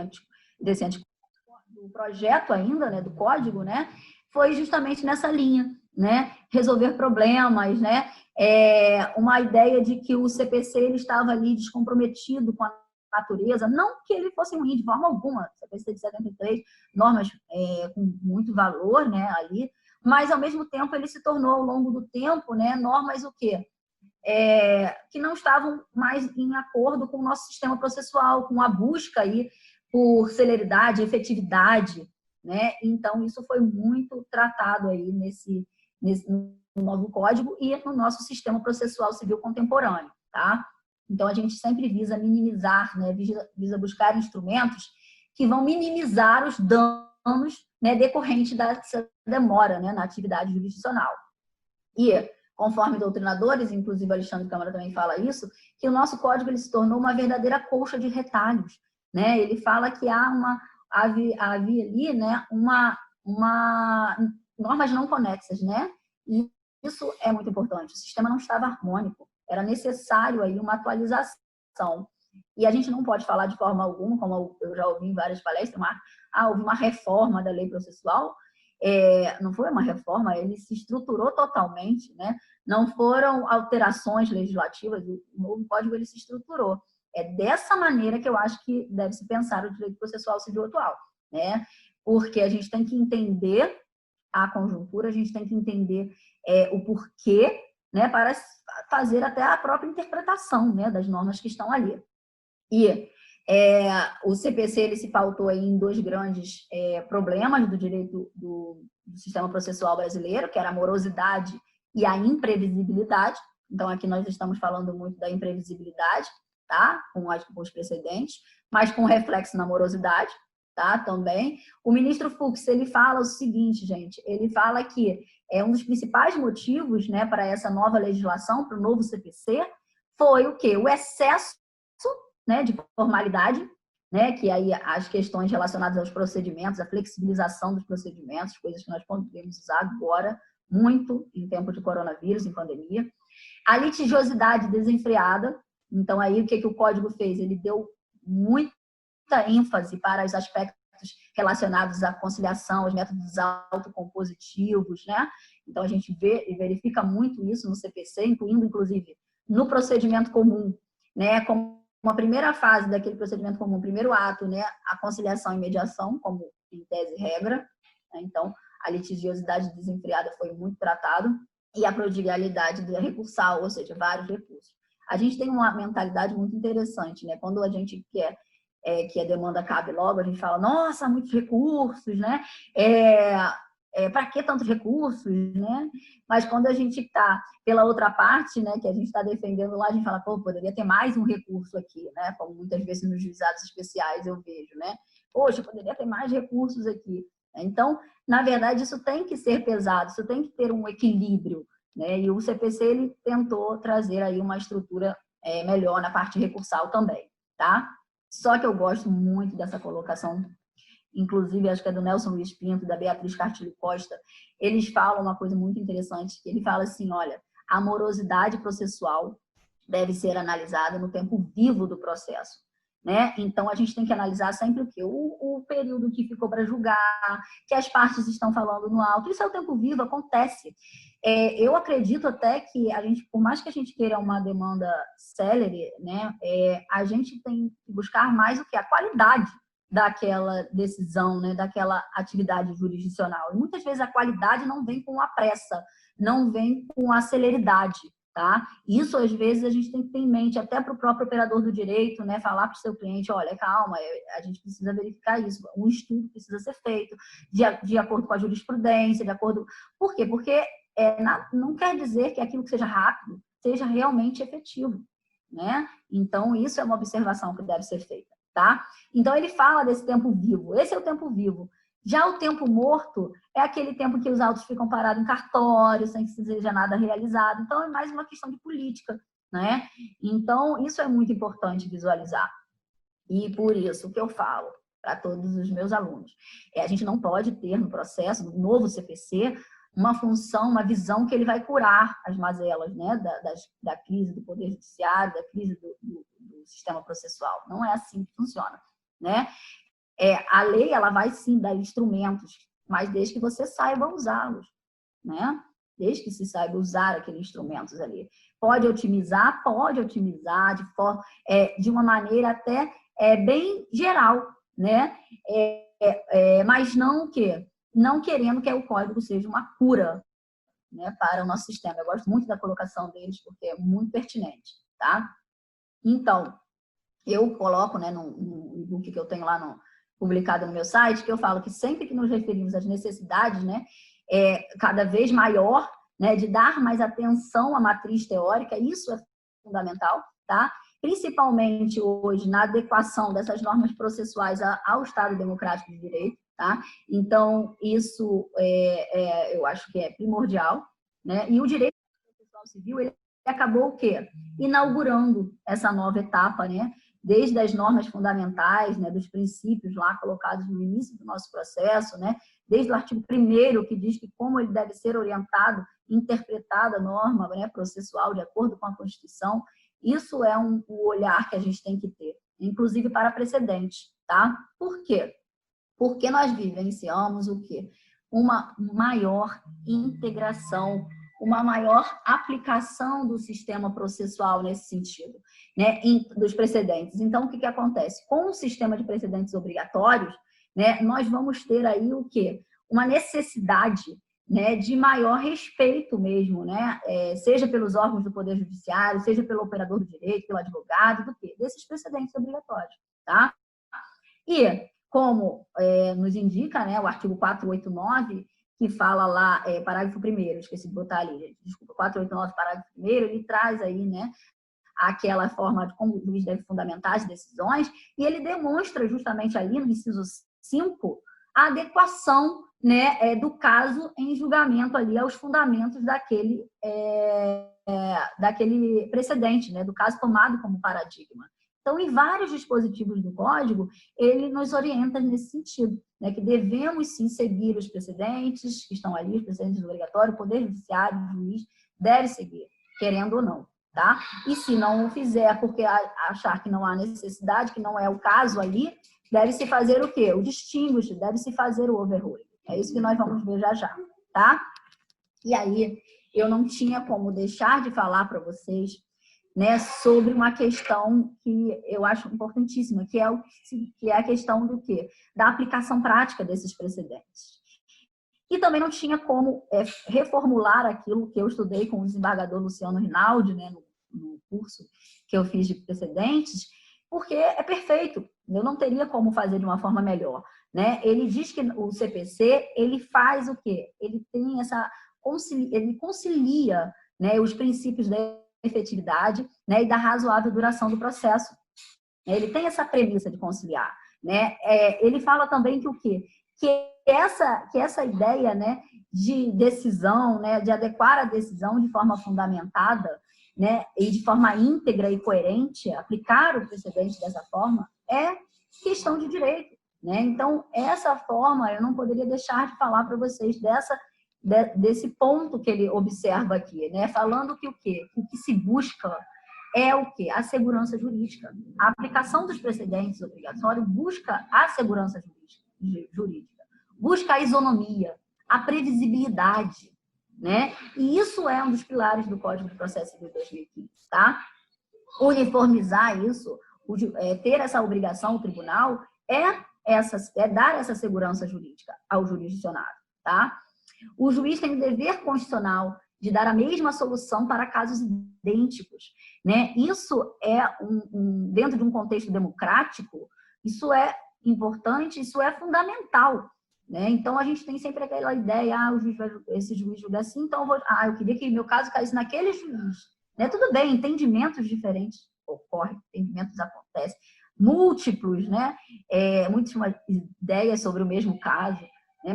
do projeto ainda, né, do código, né, foi justamente nessa linha, né, resolver problemas, né, uma ideia de que o CPC ele estava ali descomprometido com a natureza, não que ele fosse ruim de forma alguma, CPC de 73, normas com muito valor, né, ali, mas ao mesmo tempo ele se tornou ao longo do tempo, né, normas o quê? Que não estavam mais em acordo com o nosso sistema processual, com a busca aí por celeridade, efetividade, né? Então isso foi muito tratado aí no novo código e no nosso sistema processual civil contemporâneo, tá? Então, a gente sempre visa minimizar, né, visa buscar instrumentos que vão minimizar os danos, né, decorrentes dessa demora, né, na atividade jurisdicional. E conforme doutrinadores, inclusive Alexandre Câmara também fala isso, que o nosso código ele se tornou uma verdadeira colcha de retalhos, né? Ele fala que havia ali, né, normas não conexas, né? E isso é muito importante. O sistema não estava harmônico, era necessário aí uma atualização. E a gente não pode falar de forma alguma, como eu já ouvi em várias palestras, houve uma reforma da lei processual. Não foi uma reforma, ele se estruturou totalmente, né? Não foram alterações legislativas, o novo código ele se estruturou. É dessa maneira que eu acho que deve se pensar o direito processual civil atual, né? Porque a gente tem que entender a conjuntura, a gente tem que entender o porquê, né? Para fazer até a própria interpretação, né? Das normas que estão ali. E o CPC ele se pautou aí em dois grandes problemas do direito do sistema processual brasileiro, que era a morosidade e a imprevisibilidade. Então, aqui nós estamos falando muito da imprevisibilidade, tá? Com os precedentes, mas com reflexo na morosidade, tá? Também. O ministro Fux, ele fala o seguinte, gente, ele fala que um dos principais motivos, né, para essa nova legislação, para o novo CPC, foi o quê? O excesso, né, de formalidade, né, que aí as questões relacionadas aos procedimentos, a flexibilização dos procedimentos, coisas que nós podemos usar agora muito em tempo de coronavírus, em pandemia. A litigiosidade desenfreada. Então, aí o que o Código fez? Ele deu muita ênfase para os aspectos relacionados à conciliação, aos métodos autocompositivos, né? Então, a gente vê e verifica muito isso no CPC, incluindo, inclusive, no procedimento comum, né? Como uma primeira fase daquele procedimento comum, primeiro ato, né? A conciliação e mediação, como em tese e regra. Né? Então, a litigiosidade desenfreada foi muito tratado e a prodigalidade da recursal, ou seja, vários recursos. A gente tem uma mentalidade muito interessante, né? Quando a gente quer que a demanda acabe logo, a gente fala, nossa, muitos recursos, né? Para que tantos recursos, né? Mas quando a gente está pela outra parte, né, que a gente está defendendo lá, a gente fala, pô, poderia ter mais um recurso aqui, né? Como muitas vezes nos juizados especiais eu vejo, né? Poxa, poderia ter mais recursos aqui. Então, na verdade, isso tem que ser pesado, isso tem que ter um equilíbrio, né? E o CPC ele tentou trazer aí uma estrutura melhor na parte recursal também, tá? Só que eu gosto muito dessa colocação, inclusive acho que é do Nelson Luiz Pinto, da Beatriz Cartilho Costa. Eles falam uma coisa muito interessante, que ele fala assim, olha, a morosidade processual deve ser analisada no tempo vivo do processo, né? Então, a gente tem que analisar sempre o quê? O período que ficou para julgar, que as partes estão falando no alto. Isso é o tempo vivo, acontece. Eu acredito até que a gente, por mais que a gente queira uma demanda célere, né? A gente tem que buscar mais o que? A qualidade daquela decisão, né? Daquela atividade jurisdicional. E muitas vezes a qualidade não vem com a pressa, não vem com a celeridade. Tá? Isso, às vezes, a gente tem que ter em mente, até para o próprio operador do direito, né? Falar para o seu cliente, olha, calma, a gente precisa verificar isso, um estudo precisa ser feito, de acordo com a jurisprudência, de acordo... Por quê? Porque não quer dizer que aquilo que seja rápido seja realmente efetivo, né? Então, isso é uma observação que deve ser feita, tá? Então, ele fala desse tempo vivo, esse é o tempo vivo. Já o tempo morto é aquele tempo que os autos ficam parados em cartório, sem que seja nada realizado. Então, é mais uma questão de política, né? Então, isso é muito importante visualizar. E por isso que eu falo para todos os meus alunos. A gente não pode ter no processo, no novo CPC, uma função, uma visão que ele vai curar as mazelas, né? Da crise do Poder Judiciário, da crise do sistema processual. Não é assim que funciona, né? A lei, ela vai sim dar instrumentos, mas desde que você saiba usá-los, né? Desde que se saiba usar aqueles instrumentos ali. Pode otimizar de uma maneira até bem geral, né? Mas não querendo que o código seja uma cura, né, para o nosso sistema. Eu gosto muito da colocação deles, porque é muito pertinente, tá? Então, eu coloco, né, no e-book que eu tenho lá publicado no meu site, que eu falo que sempre que nos referimos às necessidades, né, cada vez maior, né, de dar mais atenção à matriz teórica, isso é fundamental, tá? Principalmente hoje na adequação dessas normas processuais ao Estado Democrático de Direito, tá? Então, isso eu acho que é primordial, né? E o direito Civil, ele acabou o quê? Inaugurando essa nova etapa, né? Desde as normas fundamentais, né, dos princípios lá colocados no início do nosso processo, né, desde o artigo 1º, que diz que como ele deve ser orientado, interpretada a norma, né, processual de acordo com a Constituição. Isso é o olhar que a gente tem que ter, inclusive para precedentes, tá? Por quê? Porque nós vivenciamos o quê? Uma maior integração, uma maior aplicação do sistema processual nesse sentido, né, dos precedentes. Então, o que acontece? Com o sistema de precedentes obrigatórios, né, nós vamos ter aí o quê? Uma necessidade, né, de maior respeito mesmo, né, seja pelos órgãos do Poder Judiciário, seja pelo operador do direito, pelo advogado, do quê? Desses precedentes obrigatórios, tá? E, como nos indica, né, o artigo 489, que fala lá, parágrafo 1º, esqueci de botar ali, desculpa, 489, parágrafo 1º, ele traz aí, né, aquela forma de como o juiz deve fundamentar as decisões, e ele demonstra justamente ali no inciso 5 a adequação, né, do caso em julgamento ali aos fundamentos daquele precedente, né, do caso tomado como paradigma. Então, em vários dispositivos do Código, ele nos orienta nesse sentido, né, que devemos sim seguir os precedentes que estão ali, os precedentes obrigatórios, o Poder Judiciário, o juiz deve seguir, querendo ou não, tá? E se não o fizer porque achar que não há necessidade, que não é o caso ali, deve-se fazer o quê? O distinguish, deve-se fazer o overruling. É isso que nós vamos ver já já, tá? E aí, eu não tinha como deixar de falar para vocês, né, sobre uma questão que eu acho importantíssima, que é a questão do quê? Da aplicação prática desses precedentes. E também não tinha como reformular aquilo que eu estudei com o desembargador Luciano Rinaldi, né, no curso que eu fiz de precedentes, porque é perfeito, eu não teria como fazer de uma forma melhor, né? Ele diz que o CPC, ele faz o quê? Ele tem ele concilia, né, os princípios da efetividade, né, e da razoável duração do processo. Ele tem essa premissa de conciliar, né? Ele fala também que o quê? Que essa ideia, né, de decisão, né, de adequar a decisão de forma fundamentada, né, e de forma íntegra e coerente, aplicar o precedente dessa forma, é questão de direito, né? Então, essa forma, eu não poderia deixar de falar para vocês desse ponto que ele observa aqui, né? Falando que o quê? Que o que se busca é o quê? A segurança jurídica. A aplicação dos precedentes obrigatórios busca a segurança jurídica, busca a isonomia, a previsibilidade, né? E isso é um dos pilares do Código de Processo Civil de 2015, tá? Uniformizar isso, ter essa obrigação, o tribunal, é dar essa segurança jurídica ao jurisdicionado, tá? O juiz tem o dever constitucional de dar a mesma solução para casos idênticos, né? Isso é dentro de um contexto democrático, isso é importante, isso é fundamental, né? Então a gente tem sempre aquela ideia, esse juiz julga assim, então eu queria que meu caso caísse naquele juiz, né? Tudo bem, entendimentos diferentes ocorrem, entendimentos acontecem, múltiplos, né? Múltiplas ideias sobre o mesmo caso.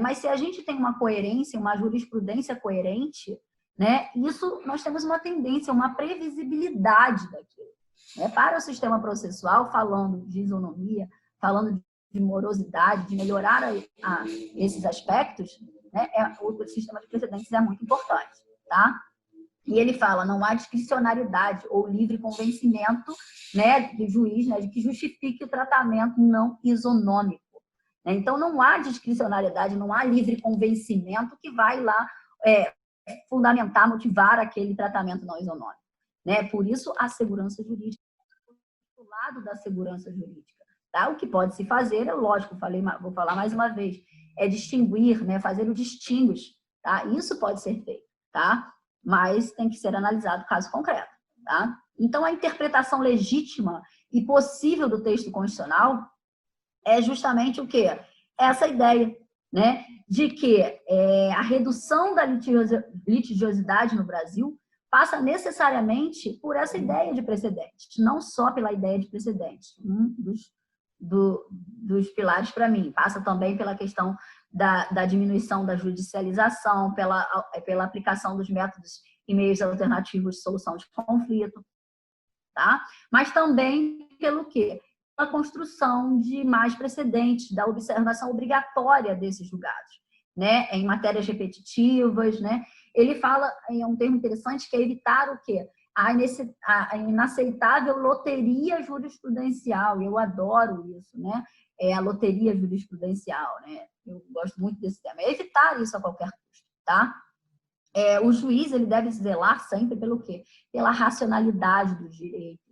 Mas se a gente tem uma coerência, uma jurisprudência coerente, né, isso nós temos uma tendência, uma previsibilidade daquilo. Né? Para o sistema processual, falando de isonomia, falando de morosidade, de melhorar esses aspectos, né, o sistema de precedentes é muito importante. Tá? E ele fala, não há discricionariedade ou livre convencimento, né, do juiz, né, de que justifique o tratamento não isonômico. Então, não há discricionariedade, não há livre convencimento que vai lá fundamentar, motivar aquele tratamento não isonômico. Né? Por isso, a segurança jurídica, do lado da segurança jurídica. Tá? O que pode se fazer, lógico, vou falar mais uma vez, é distinguir, né? Fazer o distinguish. Tá? Isso pode ser feito, tá? Mas tem que ser analisado caso concreto. Tá? Então, a interpretação legítima e possível do texto constitucional é justamente o quê? Essa ideia, né, de que a redução da litigiosidade no Brasil passa necessariamente por essa ideia de precedentes, não só pela ideia de precedentes. Dos pilares para mim. Passa também pela questão da diminuição da judicialização, pela aplicação dos métodos e meios alternativos de solução de conflito, tá? Mas também pelo quê? A construção de mais precedentes, da observação obrigatória desses julgados, né? Em matérias repetitivas, né? Ele fala, é um termo interessante, que é evitar o quê? A inaceitável loteria jurisprudencial. Eu adoro isso, né? É a loteria jurisprudencial, né? Eu gosto muito desse tema. É evitar isso a qualquer custo, tá? O juiz, ele deve zelar sempre pelo quê? Pela racionalidade do direito,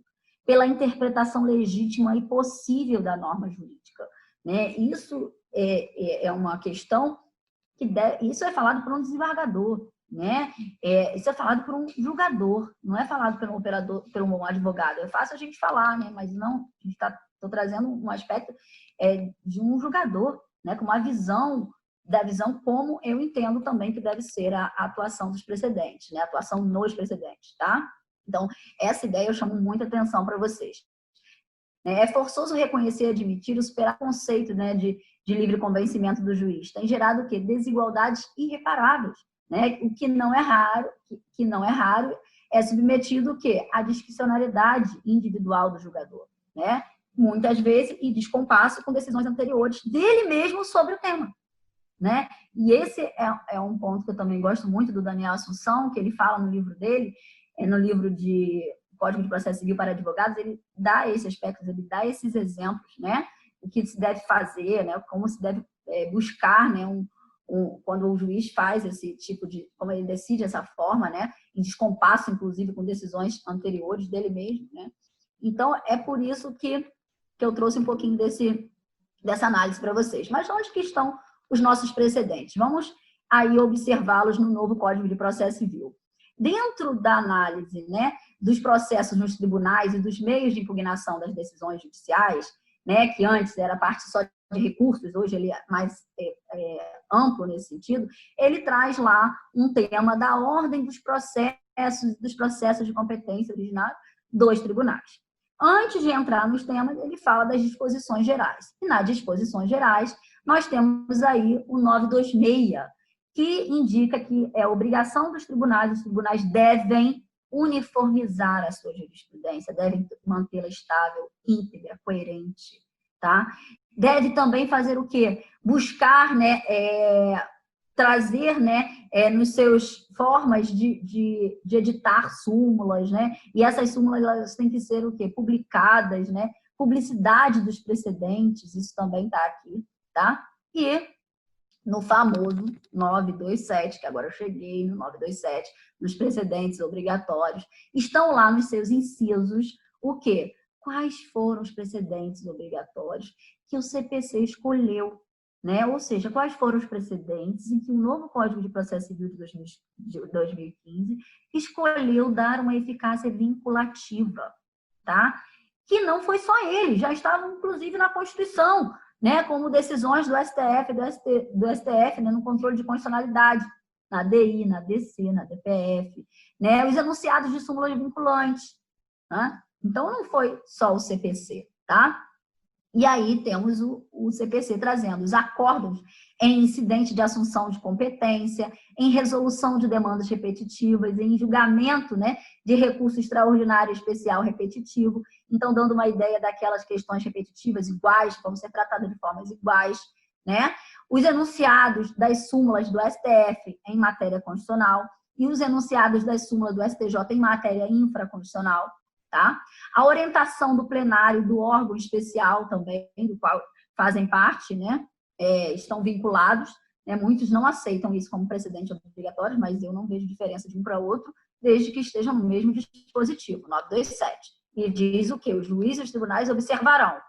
pela interpretação legítima e possível da norma jurídica, né? Isso é uma questão que isso é falado por um desembargador, né? Isso é falado por um julgador, não é falado pelo operador, pelo um advogado. É fácil a gente falar, né? Mas não, estou trazendo um aspecto de um julgador, né? Com uma visão como eu entendo também que deve ser a atuação dos precedentes, né? A atuação nos precedentes, tá? Então, essa ideia eu chamo muita atenção para vocês. É forçoso reconhecer e admitir o superar o conceito, né, de livre convencimento do juiz. Tem gerado o quê? Desigualdades irreparáveis, né? O que não é raro, é submetido o quê? À discricionariedade individual do julgador, né? Muitas vezes, e descompasso com decisões anteriores dele mesmo sobre o tema, né? E esse é um ponto que eu também gosto muito do Daniel Assunção, que ele fala no livro dele, no livro de Código de Processo Civil para Advogados, ele dá esses aspectos, ele dá esses exemplos, né? O que se deve fazer, né? Como se deve buscar, né? Quando o juiz faz esse tipo de, como ele decide essa forma, né? Em descompasso, inclusive, com decisões anteriores dele mesmo, né? Então, é por isso que eu trouxe um pouquinho dessa análise para vocês. Mas onde que estão os nossos precedentes? Vamos aí observá-los no novo Código de Processo Civil. Dentro da análise, né, dos processos nos tribunais e dos meios de impugnação das decisões judiciais, né, que antes era parte só de recursos, hoje ele é mais amplo nesse sentido, ele traz lá um tema da ordem dos processos de competência originária dos tribunais. Antes de entrar nos temas, ele fala das disposições gerais. E nas disposições gerais, nós temos aí o 926, que indica que é obrigação dos tribunais, os tribunais devem uniformizar a sua jurisprudência, devem mantê-la estável, íntegra, coerente, tá? Deve também fazer o quê? Buscar, né, trazer, né, nos seus formas de editar súmulas, né? E essas súmulas elas têm que ser o quê? Publicadas, né? Publicidade dos precedentes, isso também está aqui, tá? E no famoso 927, que agora eu cheguei no 927, nos precedentes obrigatórios, estão lá nos seus incisos o quê? Quais foram os precedentes obrigatórios que o CPC escolheu, né? Ou seja, quais foram os precedentes em que o novo Código de Processo Civil de 2015 escolheu dar uma eficácia vinculativa, tá? Que não foi só ele, já estavam inclusive na Constituição, né, como decisões do STF, né, no controle de constitucionalidade, na DI, na DC, na DPF, né, os enunciados de súmulas vinculantes, né? Então, não foi só o CPC, tá? E aí temos o CPC trazendo os acordos em incidente de assunção de competência, em resolução de demandas repetitivas, em julgamento, né, de recurso extraordinário especial repetitivo. Então, dando uma ideia daquelas questões repetitivas iguais, que vão ser tratadas de formas iguais, né? Os enunciados das súmulas do STF em matéria constitucional e os enunciados das súmulas do STJ em matéria infraconstitucional. Tá? A orientação do plenário do órgão especial também, do qual fazem parte, né? Estão vinculados, né? Muitos não aceitam isso como precedente obrigatório, mas eu não vejo diferença de um para outro, desde que estejam no mesmo dispositivo, 927. E diz o quê? Os juízes e os tribunais observarão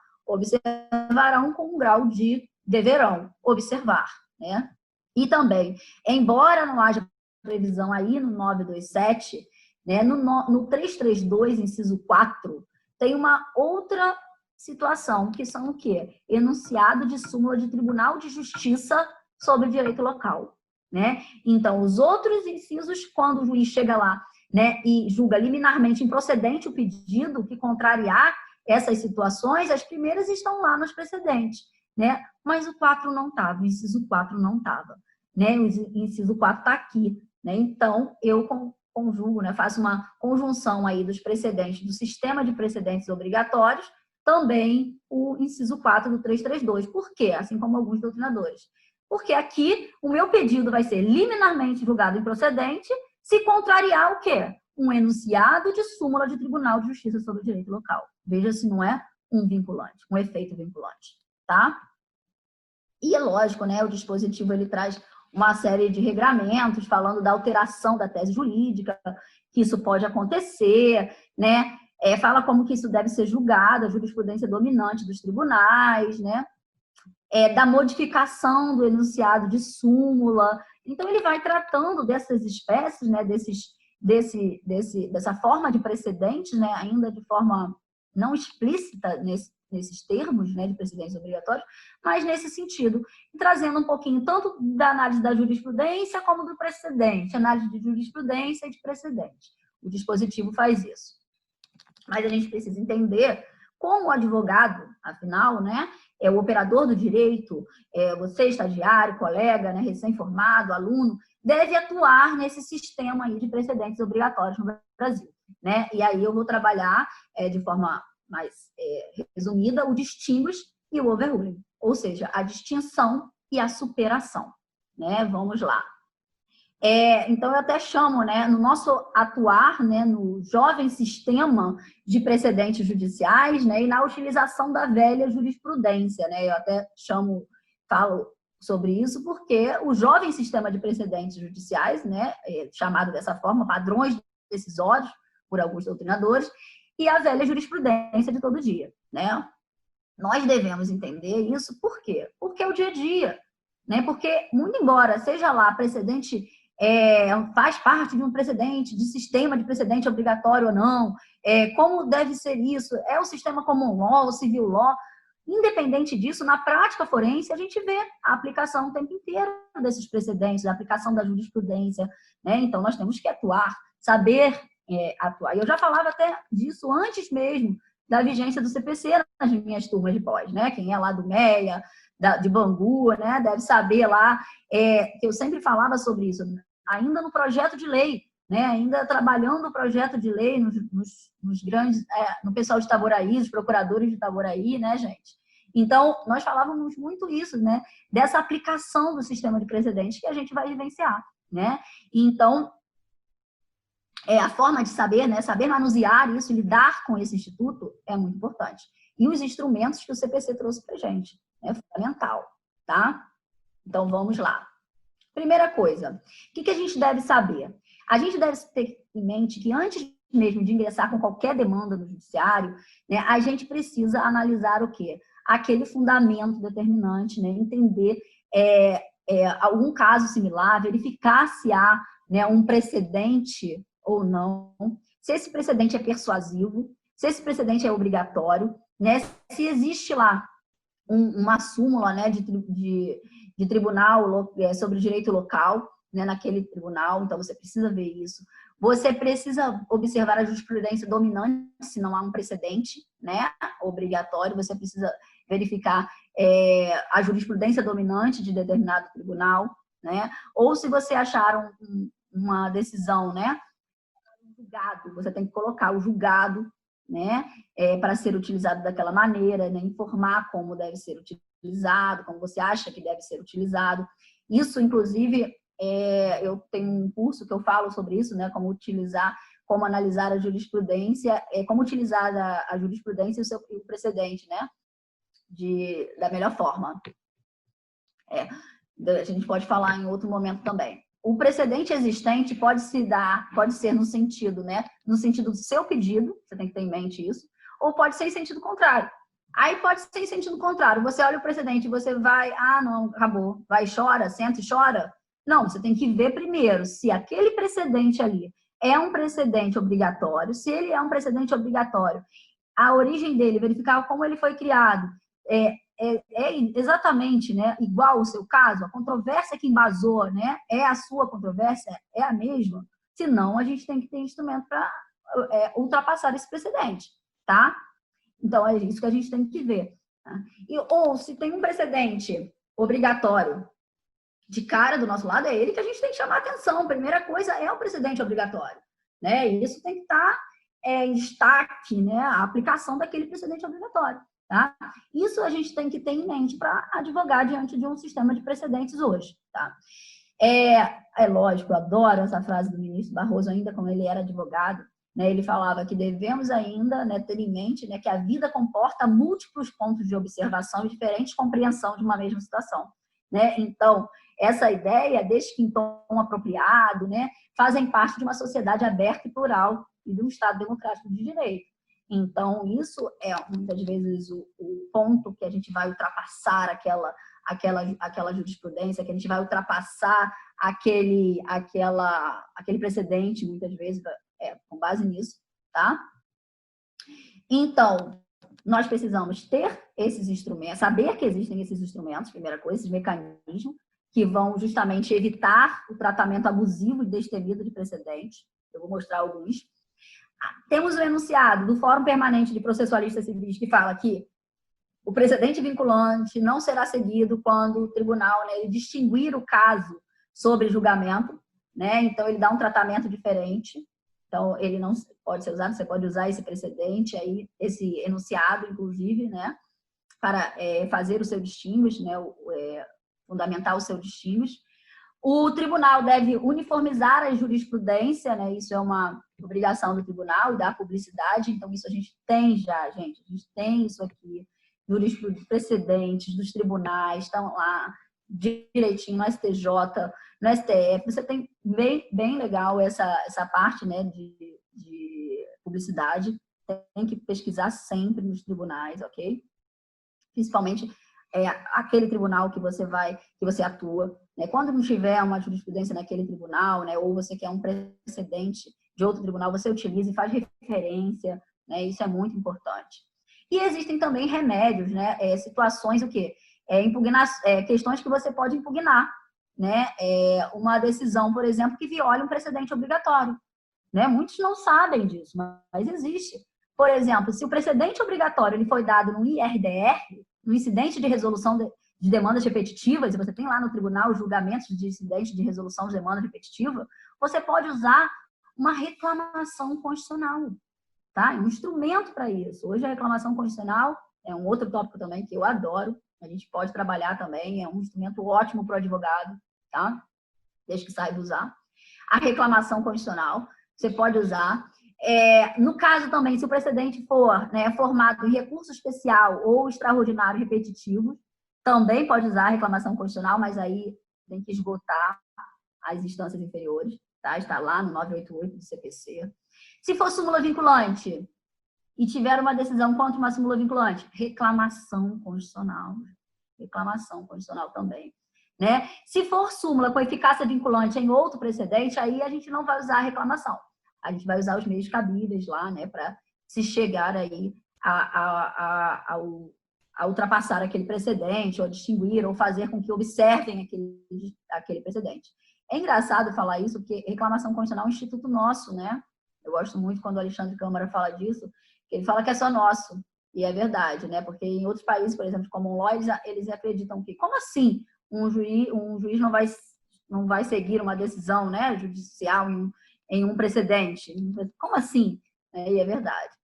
com um grau de deverão observar, né? E também, embora não haja previsão aí no 927, né, no 332, inciso 4, tem uma outra situação, que são o quê? Enunciado de súmula de Tribunal de Justiça sobre direito local, né? Então, os outros incisos, quando o juiz chega lá, né, e julga liminarmente improcedente o pedido que contrariar essas situações, as primeiras estão lá nos precedentes, né? Mas o 4 não estava, o inciso 4 não estava, né? O inciso 4 está aqui, né? Então, eu conjugo, né, faço uma conjunção aí dos precedentes do sistema de precedentes obrigatórios, também o inciso 4 do 332. Por quê? Assim como alguns doutrinadores. Porque aqui o meu pedido vai ser liminarmente julgado improcedente se contrariar o quê? Um enunciado de súmula de Tribunal de Justiça sobre o direito local. Veja se não é um vinculante, um efeito vinculante, tá? E é lógico, né, o dispositivo ele traz uma série de regramentos falando da alteração da tese jurídica, que isso pode acontecer, né? Fala como que isso deve ser julgado, a jurisprudência dominante dos tribunais, né? Da modificação do enunciado de súmula. Então, ele vai tratando dessas espécies, né, dessa forma de precedentes, né, ainda de forma não explícita nesses termos, né, de precedentes obrigatórios, mas nesse sentido, trazendo um pouquinho tanto da análise da jurisprudência como do precedente, análise de jurisprudência e de precedente. O dispositivo faz isso. Mas a gente precisa entender como o advogado, afinal, né, é o operador do direito, você, estagiário, colega, né, recém-formado, aluno, deve atuar nesse sistema aí de precedentes obrigatórios no Brasil, né? E aí eu vou trabalhar de forma mais resumida o distinguish e o overruling, ou seja, a distinção e a superação, né? Vamos lá. Então, eu até chamo, né, no nosso atuar, né, no jovem sistema de precedentes judiciais, né, e na utilização da velha jurisprudência, né, eu até falo sobre isso, porque o jovem sistema de precedentes judiciais, né, chamado dessa forma, padrões decisórios por alguns doutrinadores, e a velha jurisprudência de todo dia, né? Nós devemos entender isso, por quê? Porque é o dia a dia, né? Porque, muito embora seja lá precedente, faz parte de um precedente, de sistema de precedente obrigatório ou não, como deve ser isso, é o sistema common law, o civil law, independente disso, na prática forense, a gente vê a aplicação o tempo inteiro desses precedentes, a aplicação da jurisprudência, né? Então, nós temos que atuar, saber atuar. E eu já falava até disso antes mesmo da vigência do CPC nas minhas turmas de pós, né? Quem é lá do MEA, de Bangu, né? Deve saber lá, que eu sempre falava sobre isso, ainda no projeto de lei, né? Ainda trabalhando o projeto de lei nos grandes, no pessoal de Itaboraí, os procuradores de Itaboraí, né, gente? Então, nós falávamos muito isso, né? Dessa aplicação do sistema de precedentes que a gente vai vivenciar, né? Então, a forma de saber, né? Saber manusear isso, lidar com esse instituto é muito importante. E os instrumentos que o CPC trouxe para a gente, é fundamental, tá? Então, vamos lá. Primeira coisa, o que a gente deve saber? A gente deve ter em mente que antes mesmo de ingressar com qualquer demanda no judiciário, né, a gente precisa analisar o quê? Aquele fundamento determinante, né, entender algum caso similar, verificar se há, né, um precedente ou não, se esse precedente é persuasivo, se esse precedente é obrigatório, né, se existe lá uma súmula, né, de tribunal sobre direito local, né, naquele tribunal, então você precisa ver isso. Você precisa observar a jurisprudência dominante, se não há um precedente, né, obrigatório, você precisa verificar a jurisprudência dominante de determinado tribunal, né, ou se você achar uma decisão, né, julgado, você tem que colocar o julgado, né, para ser utilizado daquela maneira, né, informar como deve ser utilizado, como você acha que deve ser utilizado. Isso, inclusive, eu tenho um curso que eu falo sobre isso, né, como analisar a jurisprudência, como utilizar a jurisprudência e o precedente, né, da melhor forma. A gente pode falar em outro momento também. O precedente existente pode ser no sentido, né, no sentido do seu pedido, você tem que ter em mente isso, ou pode ser em sentido contrário. Aí pode ser em sentido contrário, você olha o precedente e você vai, não, acabou, vai, chora, senta e chora. Não, você tem que ver primeiro se aquele precedente ali é um precedente obrigatório, se ele é um precedente obrigatório, a origem dele, verificar como ele foi criado, exatamente, né, igual ao seu caso, a controvérsia que embasou, né, a sua controvérsia, é a mesma, senão a gente tem que ter instrumento para ultrapassar esse precedente, tá? Então, é isso que a gente tem que ver. Tá? Ou se tem um precedente obrigatório de cara do nosso lado, é ele que a gente tem que chamar a atenção. A primeira coisa é o precedente obrigatório, né? E isso tem que estar em destaque, né? A aplicação daquele precedente obrigatório, tá? Isso a gente tem que ter em mente para advogar diante de um sistema de precedentes hoje, tá? É lógico, eu adoro essa frase do ministro Barroso, ainda como ele era advogado, né? Ele falava que devemos ainda, né, ter em mente, né, que a vida comporta múltiplos pontos de observação e diferentes compreensão de uma mesma situação, né? Então, essa ideia, desde que em tom apropriado, né, fazem parte de uma sociedade aberta e plural e de um Estado democrático de direito. Então, isso é, muitas vezes, o ponto que a gente vai ultrapassar aquela jurisprudência, que a gente vai ultrapassar aquele precedente, muitas vezes, com base nisso, tá? Então, nós precisamos ter esses instrumentos, saber que existem esses instrumentos, primeira coisa, esses mecanismos, que vão justamente evitar o tratamento abusivo e destemido de precedentes. Eu vou mostrar alguns. Temos o enunciado do Fórum Permanente de Processualistas Civis, que fala que o precedente vinculante não será seguido quando o tribunal, né, ele distinguir o caso sobre julgamento, né? Então, ele dá um tratamento diferente. Então, ele não pode ser usado, você pode usar esse precedente, aí, esse enunciado, inclusive, né, para fazer o seu distinguish, né, fundamentar o seu distinguish. O tribunal deve uniformizar a jurisprudência, né? Isso é uma obrigação do tribunal e da publicidade, então isso a gente tem já, gente. A gente tem isso aqui, precedentes dos tribunais, estão lá direitinho no STJ, no STF. Você tem bem legal essa parte, né, de publicidade. Tem que pesquisar sempre nos tribunais, ok? Principalmente aquele tribunal que você atua, né? Quando não tiver uma jurisprudência naquele tribunal, né, ou você quer um precedente de outro tribunal, você utiliza e faz referência, né? Isso é muito importante. E existem também remédios, né? Situações, o quê? Questões que você pode impugnar, né? Uma decisão, por exemplo, que viole um precedente obrigatório, né? Muitos não sabem disso, mas existe. Por exemplo, se o precedente obrigatório ele foi dado no IRDR, no incidente de resolução de demandas repetitivas, e você tem lá no tribunal julgamentos de incidente de resolução de demanda repetitiva, você pode usar uma reclamação constitucional, tá? É um instrumento para isso. Hoje a reclamação constitucional é um outro tópico também que eu adoro, a gente pode trabalhar também, é um instrumento ótimo para o advogado, tá? Desde que saiba usar. A reclamação constitucional, você pode usar. No caso também, se o precedente for, né, formado em recurso especial ou extraordinário repetitivo, também pode usar a reclamação constitucional, mas aí tem que esgotar as instâncias inferiores, tá? Está lá no 988 do CPC. Se for súmula vinculante e tiver uma decisão contra uma súmula vinculante, reclamação constitucional também, né? Se for súmula com eficácia vinculante em outro precedente, aí a gente não vai usar a reclamação. A gente vai usar os meios cabíveis lá, né, para se chegar aí a ultrapassar aquele precedente, ou distinguir, ou fazer com que observem aquele precedente. É engraçado falar isso, porque reclamação constitucional é um instituto nosso, né? Eu gosto muito quando o Alexandre Câmara fala disso, que ele fala que é só nosso. E é verdade, né? Porque em outros países, por exemplo, como o law, eles acreditam que, como assim um juiz não vai seguir uma decisão, né, judicial em um precedente? Como assim? E é verdade.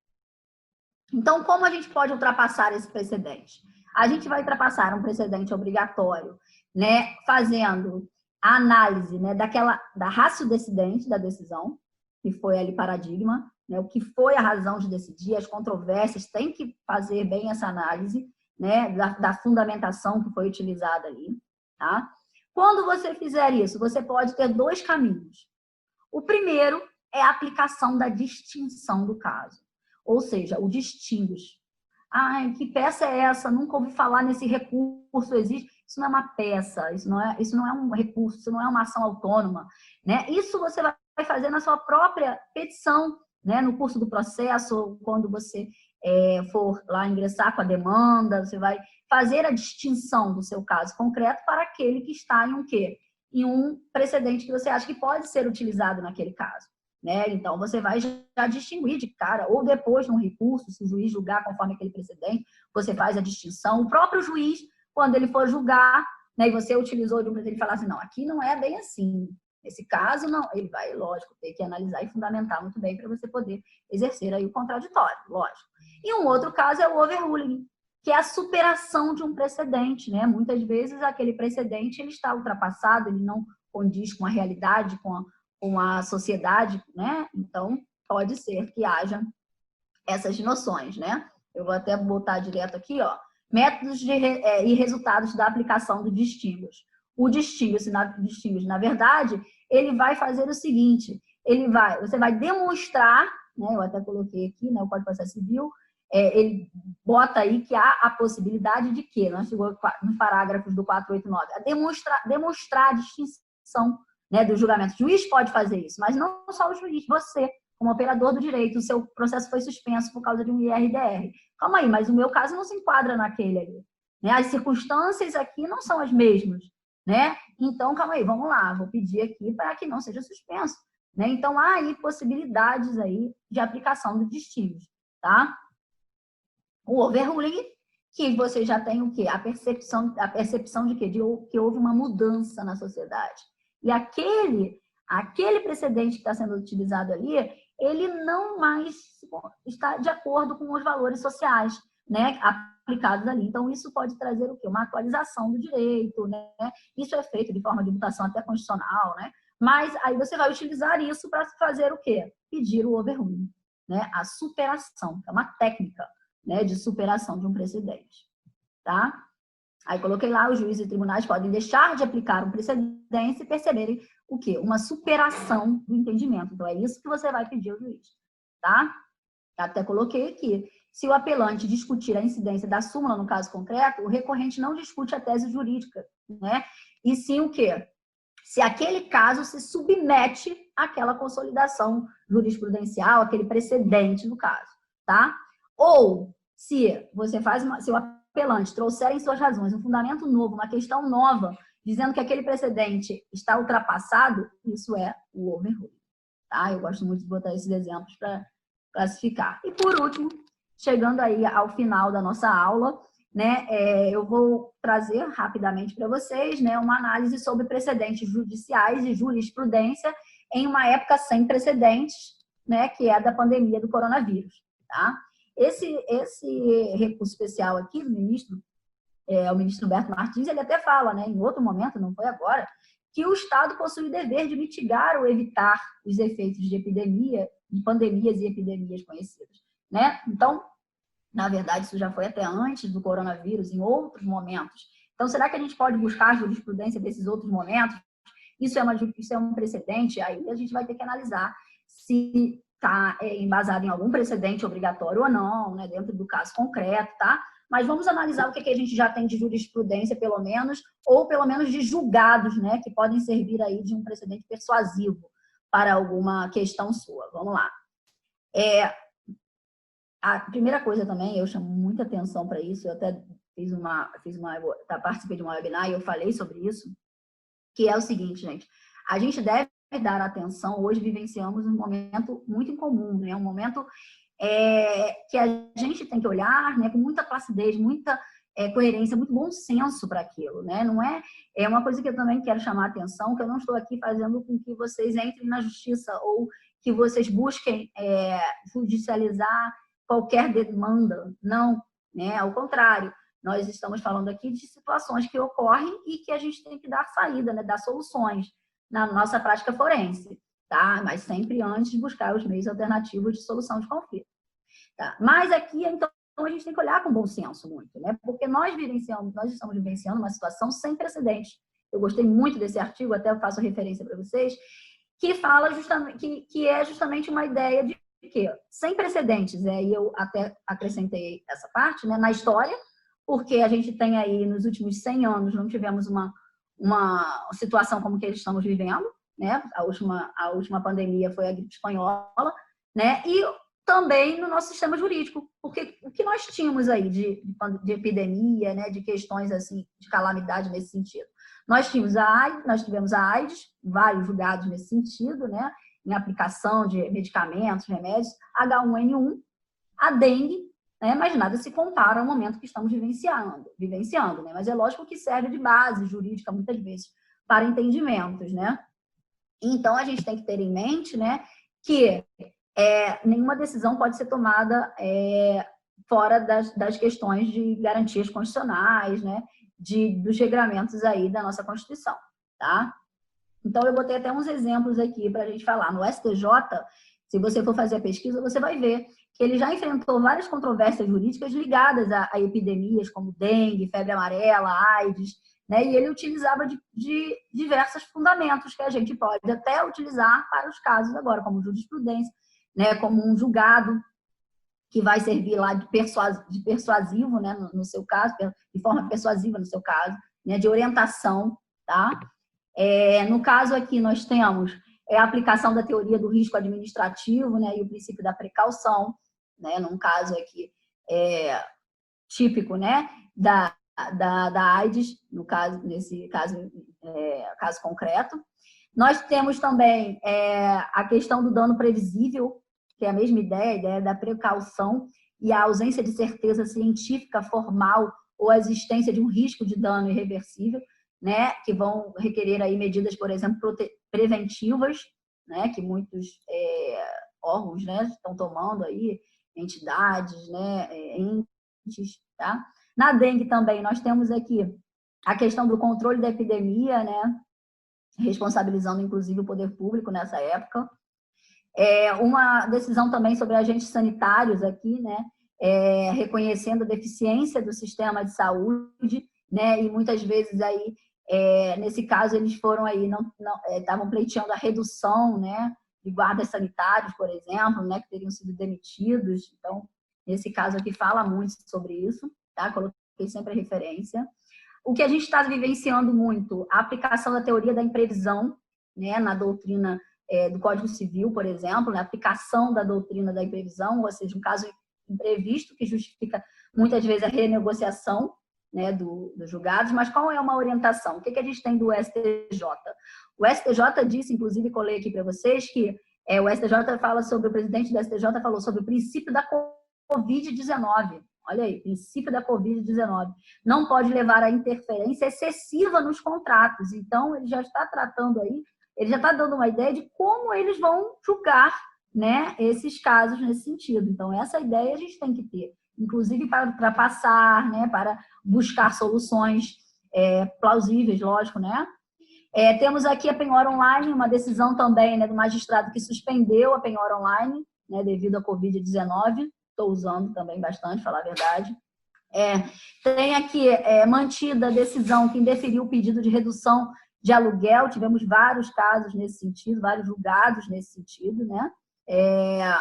Então, como a gente pode ultrapassar esse precedente? A gente vai ultrapassar um precedente obrigatório, né, fazendo a análise, né, da ratio decidente da decisão, que foi ali paradigma, né, o que foi a razão de decidir, as controvérsias, tem que fazer bem essa análise, né, da fundamentação que foi utilizada ali, tá? Quando você fizer isso, você pode ter dois caminhos. O primeiro é a aplicação da distinção do caso, ou seja, o distinguish. Ai, que peça é essa? Nunca ouvi falar nesse recurso, existe. Isso não é uma peça, isso não é um recurso, isso não é uma ação autônoma, né? Isso você vai fazer na sua própria petição, né? No curso do processo, quando você for lá ingressar com a demanda, você vai fazer a distinção do seu caso concreto para aquele que está em um quê? Em um precedente que você acha que pode ser utilizado naquele caso, né? Então, você vai já distinguir de cara, ou depois, num recurso, se o juiz julgar conforme aquele precedente, você faz a distinção. O próprio juiz, quando ele for julgar, né, e você utilizou de um ele falar assim, não, aqui não é bem assim. Nesse caso, não, ele vai, lógico, ter que analisar e fundamentar muito bem para você poder exercer aí o contraditório, lógico. E um outro caso é o overruling, que é a superação de um precedente, né? Muitas vezes aquele precedente ele está ultrapassado, ele não condiz com a realidade, com a sociedade, né? Então, pode ser que haja essas noções, né? Eu vou até botar direto aqui, ó. Métodos e resultados da aplicação do distinguish. O distinguish, na verdade, ele vai fazer o seguinte, você vai demonstrar, né? Eu até coloquei aqui, né? O Código de Processo Civil, ele bota aí que há a possibilidade de que, nós chegamos nos parágrafos do 489, a demonstrar a distinção, né, do julgamento. O juiz pode fazer isso, mas não só o juiz, você, como operador do direito, o seu processo foi suspenso por causa de um IRDR. Calma aí, mas o meu caso não se enquadra naquele ali. Né? As circunstâncias aqui não são as mesmas. Né? Então, calma aí, vamos lá, vou pedir aqui para que não seja suspenso. Né? Então, há aí possibilidades aí de aplicação do distinguish. Tá? O overruling, que você já tem o quê? A percepção de quê? De que houve uma mudança na sociedade. E aquele precedente que está sendo utilizado ali, ele não mais está de acordo com os valores sociais, né, aplicados ali. Então, isso pode trazer o quê? Uma atualização do direito, né? Isso é feito de forma de mutação até constitucional, né? Mas aí você vai utilizar isso para fazer o quê? Pedir o overruling, né? A superação, que é uma técnica, né, de superação de um precedente, tá? Aí coloquei lá, os juízes e tribunais podem deixar de aplicar um precedente e perceberem o quê? Uma superação do entendimento. Então, é isso que você vai pedir ao juiz, tá? Até coloquei aqui. Se o apelante discutir a incidência da súmula no caso concreto, o recorrente não discute a tese jurídica, né? E sim o quê? Se aquele caso se submete àquela consolidação jurisprudencial, aquele precedente no caso, tá? Ou se você se o apelante trouxer em suas razões um fundamento novo, uma questão nova, dizendo que aquele precedente está ultrapassado, isso é o overruling, tá? Eu gosto muito de botar esses exemplos para classificar. E por último, chegando aí ao final da nossa aula, né, eu vou trazer rapidamente para vocês, né, uma análise sobre precedentes judiciais e jurisprudência em uma época sem precedentes, né, que é a da pandemia do coronavírus, tá? Esse recurso especial aqui do ministro, o ministro Humberto Martins, ele até fala, né, em outro momento, não foi agora, que o Estado possui o dever de mitigar ou evitar os efeitos de epidemia, de pandemias e epidemias conhecidas, né? Então, na verdade, isso já foi até antes do coronavírus, em outros momentos. Então, será que a gente pode buscar a jurisprudência desses outros momentos? Isso é um precedente? Aí a gente vai ter que analisar se está embasado em algum precedente obrigatório ou não, né, dentro do caso concreto, tá? Mas vamos analisar o que a gente já tem de jurisprudência, pelo menos, ou pelo menos de julgados, né, que podem servir aí de um precedente persuasivo para alguma questão sua. Vamos lá. A primeira coisa também, eu chamo muita atenção para isso, eu até participei de uma webinar e eu falei sobre isso, que é o seguinte, gente, a gente deve dar atenção, hoje vivenciamos um momento muito incomum, né? Um momento que a gente tem que olhar, né, com muita placidez, muita coerência, muito bom senso para aquilo, né? Não é uma coisa que eu também quero chamar a atenção, que eu não estou aqui fazendo com que vocês entrem na justiça ou que vocês busquem judicializar qualquer demanda, não, né? Ao contrário, nós estamos falando aqui de situações que ocorrem e que a gente tem que dar saída, né? Dar soluções na nossa prática forense, tá? Mas sempre antes de buscar os meios alternativos de solução de conflito, tá? Mas aqui, então, a gente tem que olhar com bom senso muito, né? Porque nós estamos vivenciando uma situação sem precedentes. Eu gostei muito desse artigo, até eu faço referência para vocês, que fala justamente, que é justamente uma ideia de que sem precedentes, e eu até acrescentei essa parte, né, na história, porque a gente tem aí, nos últimos 100 anos, não tivemos uma situação como que estamos vivendo, né? A última pandemia foi a gripe espanhola, né? E também no nosso sistema jurídico, porque o que nós tínhamos aí de epidemia, né, de questões assim, de calamidade nesse sentido. Nós tivemos a AIDS, vários julgados nesse sentido, né, em aplicação de medicamentos, remédios, H1N1, a dengue, né? Mas nada se compara ao momento que estamos vivenciando, né? Mas é lógico que serve de base jurídica, muitas vezes, para entendimentos, né? Então, a gente tem que ter em mente, né, que nenhuma decisão pode ser tomada fora das questões de garantias constitucionais, né, dos regramentos aí da nossa Constituição, tá? Então, eu botei até uns exemplos aqui para a gente falar. No STJ, se você for fazer a pesquisa, você vai ver que ele já enfrentou várias controvérsias jurídicas ligadas a epidemias como dengue, febre amarela, AIDS, né? E ele utilizava de diversos fundamentos que a gente pode até utilizar para os casos agora, como jurisprudência, né? Como um julgado que vai servir lá de persuasivo, né? No seu caso, de forma persuasiva no seu caso, né? De orientação, tá? No caso aqui, nós temos a aplicação da teoria do risco administrativo, né, e o princípio da precaução, né, num caso aqui típico, né, da AIDS, nesse caso concreto. Nós temos também a questão do dano previsível, que é a mesma ideia, a ideia da precaução e a ausência de certeza científica formal ou a existência de um risco de dano irreversível, né, que vão requerer aí medidas, por exemplo, preventivas, né, que muitos órgãos, né, estão tomando aí, entidades, né, entes, tá? Na dengue também nós temos aqui a questão do controle da epidemia, né, responsabilizando inclusive o poder público nessa época. Uma decisão também sobre agentes sanitários aqui, né, reconhecendo a deficiência do sistema de saúde, né, e muitas vezes aí nesse caso eles foram aí estavam pleiteando a redução, né, de guardas sanitários, por exemplo, né, que teriam sido demitidos. Então, nesse caso aqui fala muito sobre isso, tá? Coloquei sempre a referência. O que a gente está vivenciando muito, a aplicação da teoria da imprevisão, né, na doutrina do Código Civil, por exemplo, na aplicação da doutrina da imprevisão, ou seja, um caso imprevisto que justifica muitas vezes a renegociação, né, dos julgados. Mas qual é uma orientação? O que a gente tem do STJ? O STJ disse, inclusive, colei aqui para vocês, que o STJ fala sobre, o presidente do STJ falou sobre o princípio da Covid-19. Olha aí, princípio da Covid-19. Não pode levar a interferência excessiva nos contratos. Então, ele já está tratando aí, ele já está dando uma ideia de como eles vão julgar, né, esses casos nesse sentido. Então, essa ideia a gente tem que ter, inclusive para passar, né, para buscar soluções plausíveis, lógico, né? Temos aqui a penhora online, uma decisão também, né, do magistrado que suspendeu a penhora online, né, devido à Covid-19. Estou usando também bastante, falar a verdade. Tem aqui mantida a decisão que indeferiu o pedido de redução de aluguel. Tivemos vários casos nesse sentido, vários julgados nesse sentido, né?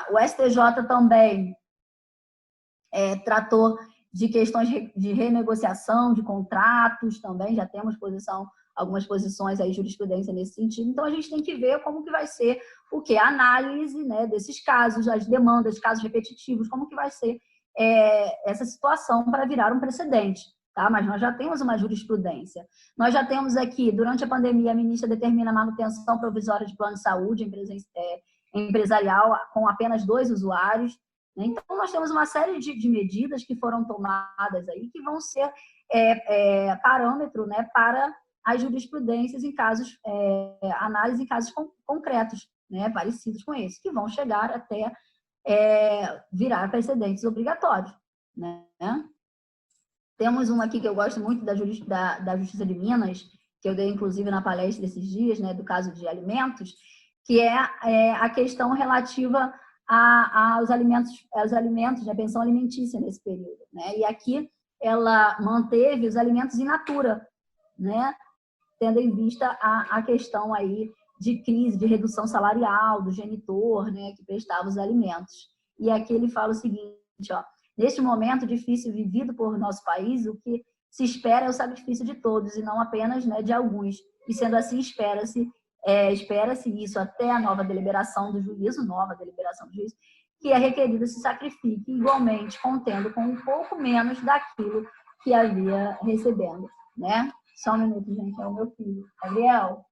O STJ também tratou de questões de renegociação de contratos também, já temos algumas posições aí, jurisprudência nesse sentido. Então, a gente tem que ver como que vai ser a análise, né, desses casos, as demandas, casos repetitivos, como que vai ser essa situação para virar um precedente. Tá? Mas nós já temos uma jurisprudência. Nós já temos aqui, durante a pandemia, a ministra determina a manutenção provisória de plano de saúde empresarial com apenas 2 usuários. Então, nós temos uma série de medidas que foram tomadas aí, que vão ser parâmetro, né, para as jurisprudências em casos, análise em casos concretos, né, parecidos com esse, que vão chegar até virar precedentes obrigatórios, né? Temos uma aqui que eu gosto muito da Justiça de Minas, que eu dei inclusive na palestra desses dias, né, do caso de alimentos, que é a questão relativa aos alimentos, a pensão alimentícia nesse período, né? E aqui ela manteve os alimentos in natura, né? Tendo em vista a questão aí de crise, de redução salarial do genitor, né, que prestava os alimentos. E aqui ele fala o seguinte, ó: neste momento difícil vivido por nosso país, o que se espera é o sacrifício de todos e não apenas, né, de alguns. E sendo assim, espera-se isso até a nova deliberação do juízo, que é requerido se sacrifique igualmente, contendo com um pouco menos daquilo que havia recebendo, né? Só um minuto, gente, é o meu filho. Gabriel?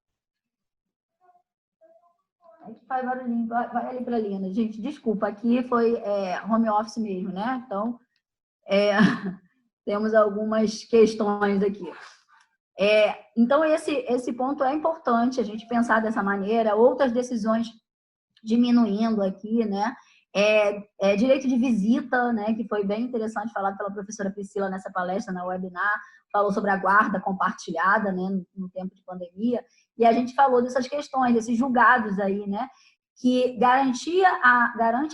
Aí que faz barulhinho, vai ali para a linha. Gente, desculpa, aqui foi home office mesmo, né? Então, temos algumas questões aqui. Então, esse ponto é importante a gente pensar dessa maneira. Outras decisões diminuindo aqui, né? Direito de visita, né? Que foi bem interessante falar pela professora Priscila nessa palestra, na webinar, falou sobre a guarda compartilhada, né? No tempo de pandemia, e a gente falou dessas questões, desses julgados aí, né? Que garante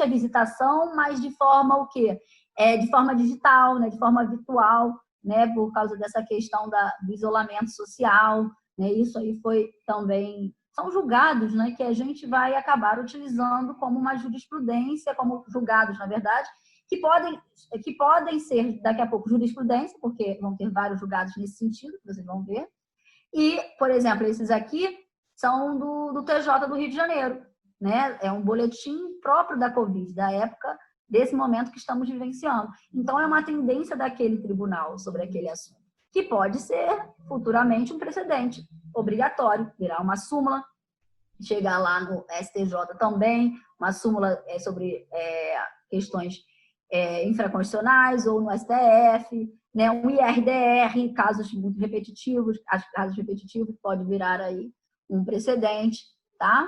a visitação, mas de forma o quê? De forma digital, né? De forma virtual, né? Por causa dessa questão do isolamento social, né? Isso aí foi também... São julgados, né, que a gente vai acabar utilizando como uma jurisprudência, como julgados, na verdade, que podem ser, daqui a pouco, jurisprudência, porque vão ter vários julgados nesse sentido, que vocês vão ver. E, por exemplo, esses aqui são do TJ do Rio de Janeiro, né? É um boletim próprio da Covid, da época, desse momento que estamos vivenciando. Então, é uma tendência daquele tribunal sobre aquele assunto, que pode ser futuramente um precedente obrigatório, virar uma súmula, chegar lá no STJ também, uma súmula sobre questões infraconstitucionais, ou no STF, né, um IRDR, casos muito repetitivos, pode virar aí um precedente, tá?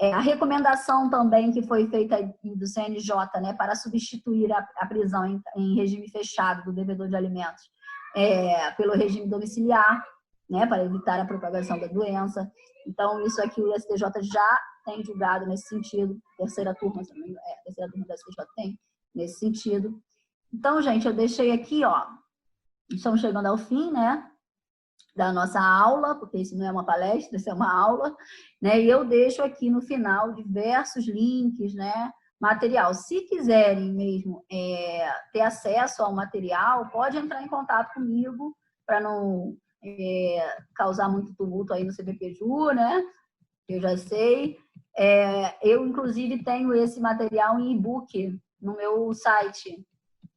A recomendação também que foi feita do CNJ, né, para substituir a prisão em regime fechado do devedor de alimentos pelo regime domiciliar, né, para evitar a propagação da doença. Então, isso aqui o STJ já tem julgado nesse sentido, terceira turma da STJ tem nesse sentido. Então, gente, eu deixei aqui, ó, estamos chegando ao fim, né, da nossa aula, porque isso não é uma palestra, isso é uma aula, né, e eu deixo aqui no final diversos links, né, material. Se quiserem mesmo ter acesso ao material, pode entrar em contato comigo, para não causar muito tumulto aí no CBPJur, né? Eu já sei. Eu, inclusive, tenho esse material em e-book no meu site,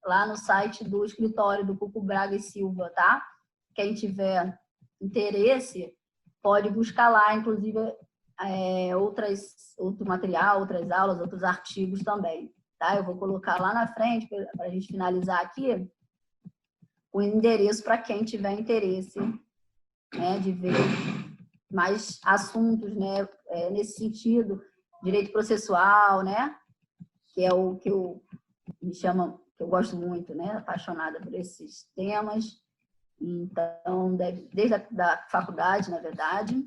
lá no site do escritório do Cuco Braga e Silva, tá? Quem tiver interesse, pode buscar lá, inclusive, outro material, outras aulas, outros artigos também, tá? Eu vou colocar lá na frente, para a gente finalizar aqui, o endereço para quem tiver interesse, né, de ver mais assuntos, né, nesse sentido, direito processual, né, que é o que que eu gosto muito, né, apaixonada por esses temas. Então, desde a faculdade, na verdade.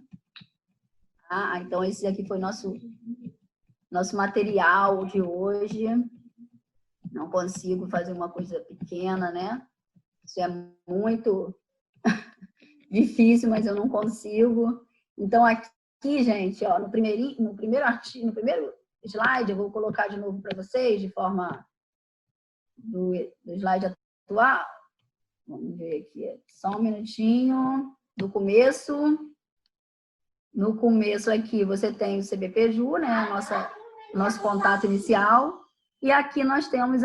Então, esse aqui foi nosso material de hoje. Não consigo fazer uma coisa pequena, né? Isso é muito difícil, mas eu não consigo. Então, aqui, gente, ó, no primeiro slide, eu vou colocar de novo para vocês, de forma do slide atual. Vamos ver aqui, só um minutinho. Do começo. No começo aqui você tem o CBPJur, né? Nosso contato inicial. E aqui nós temos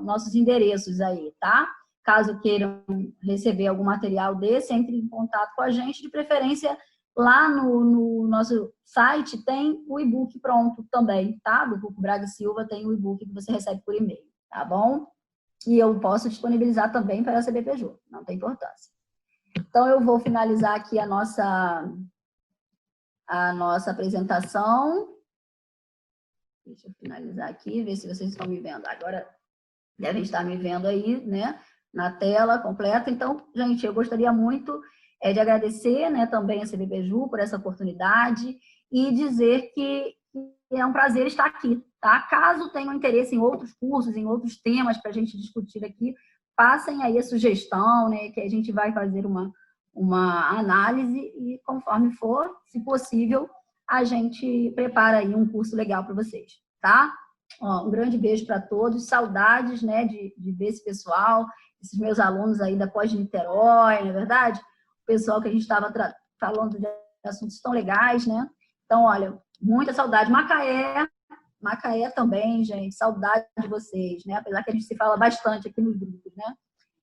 nossos endereços aí, tá? Caso queiram receber algum material desse, entre em contato com a gente. De preferência, lá no nosso site tem o e-book pronto também, tá? Do Cuco Braga e Silva tem o e-book que você recebe por e-mail, tá bom? E eu posso disponibilizar também para a CBPJur, não tem importância. Então, eu vou finalizar aqui a nossa apresentação. Deixa eu finalizar aqui, ver se vocês estão me vendo. Agora, devem estar me vendo aí, né, na tela completa. Então, gente, eu gostaria muito de agradecer, né, também a CBPJur por essa oportunidade e dizer que é um prazer estar aqui, tá? Caso tenham interesse em outros cursos, em outros temas para a gente discutir aqui, passem aí a sugestão, né, que a gente vai fazer uma análise e, conforme for, se possível, a gente prepara aí um curso legal para vocês, tá? Ó, um grande beijo para todos, saudades, né, de ver esse pessoal, esses meus alunos aí da Pós-Niterói, não é verdade? O pessoal que a gente estava falando de assuntos tão legais, né? Então, olha, muita saudade. Macaé também, gente, saudade de vocês, né? Apesar que a gente se fala bastante aqui nos grupos, né?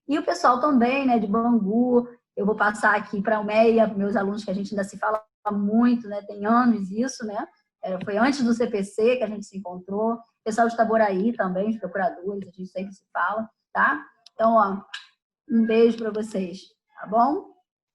E o pessoal também, né, de Bangu, eu vou passar aqui para a UMEA, meus alunos que a gente ainda se fala muito, né? Tem anos isso, né? Foi antes do CPC que a gente se encontrou. Pessoal de Itaboraí também, os procuradores, a gente sempre se fala, tá? Então, ó, um beijo para vocês, tá bom?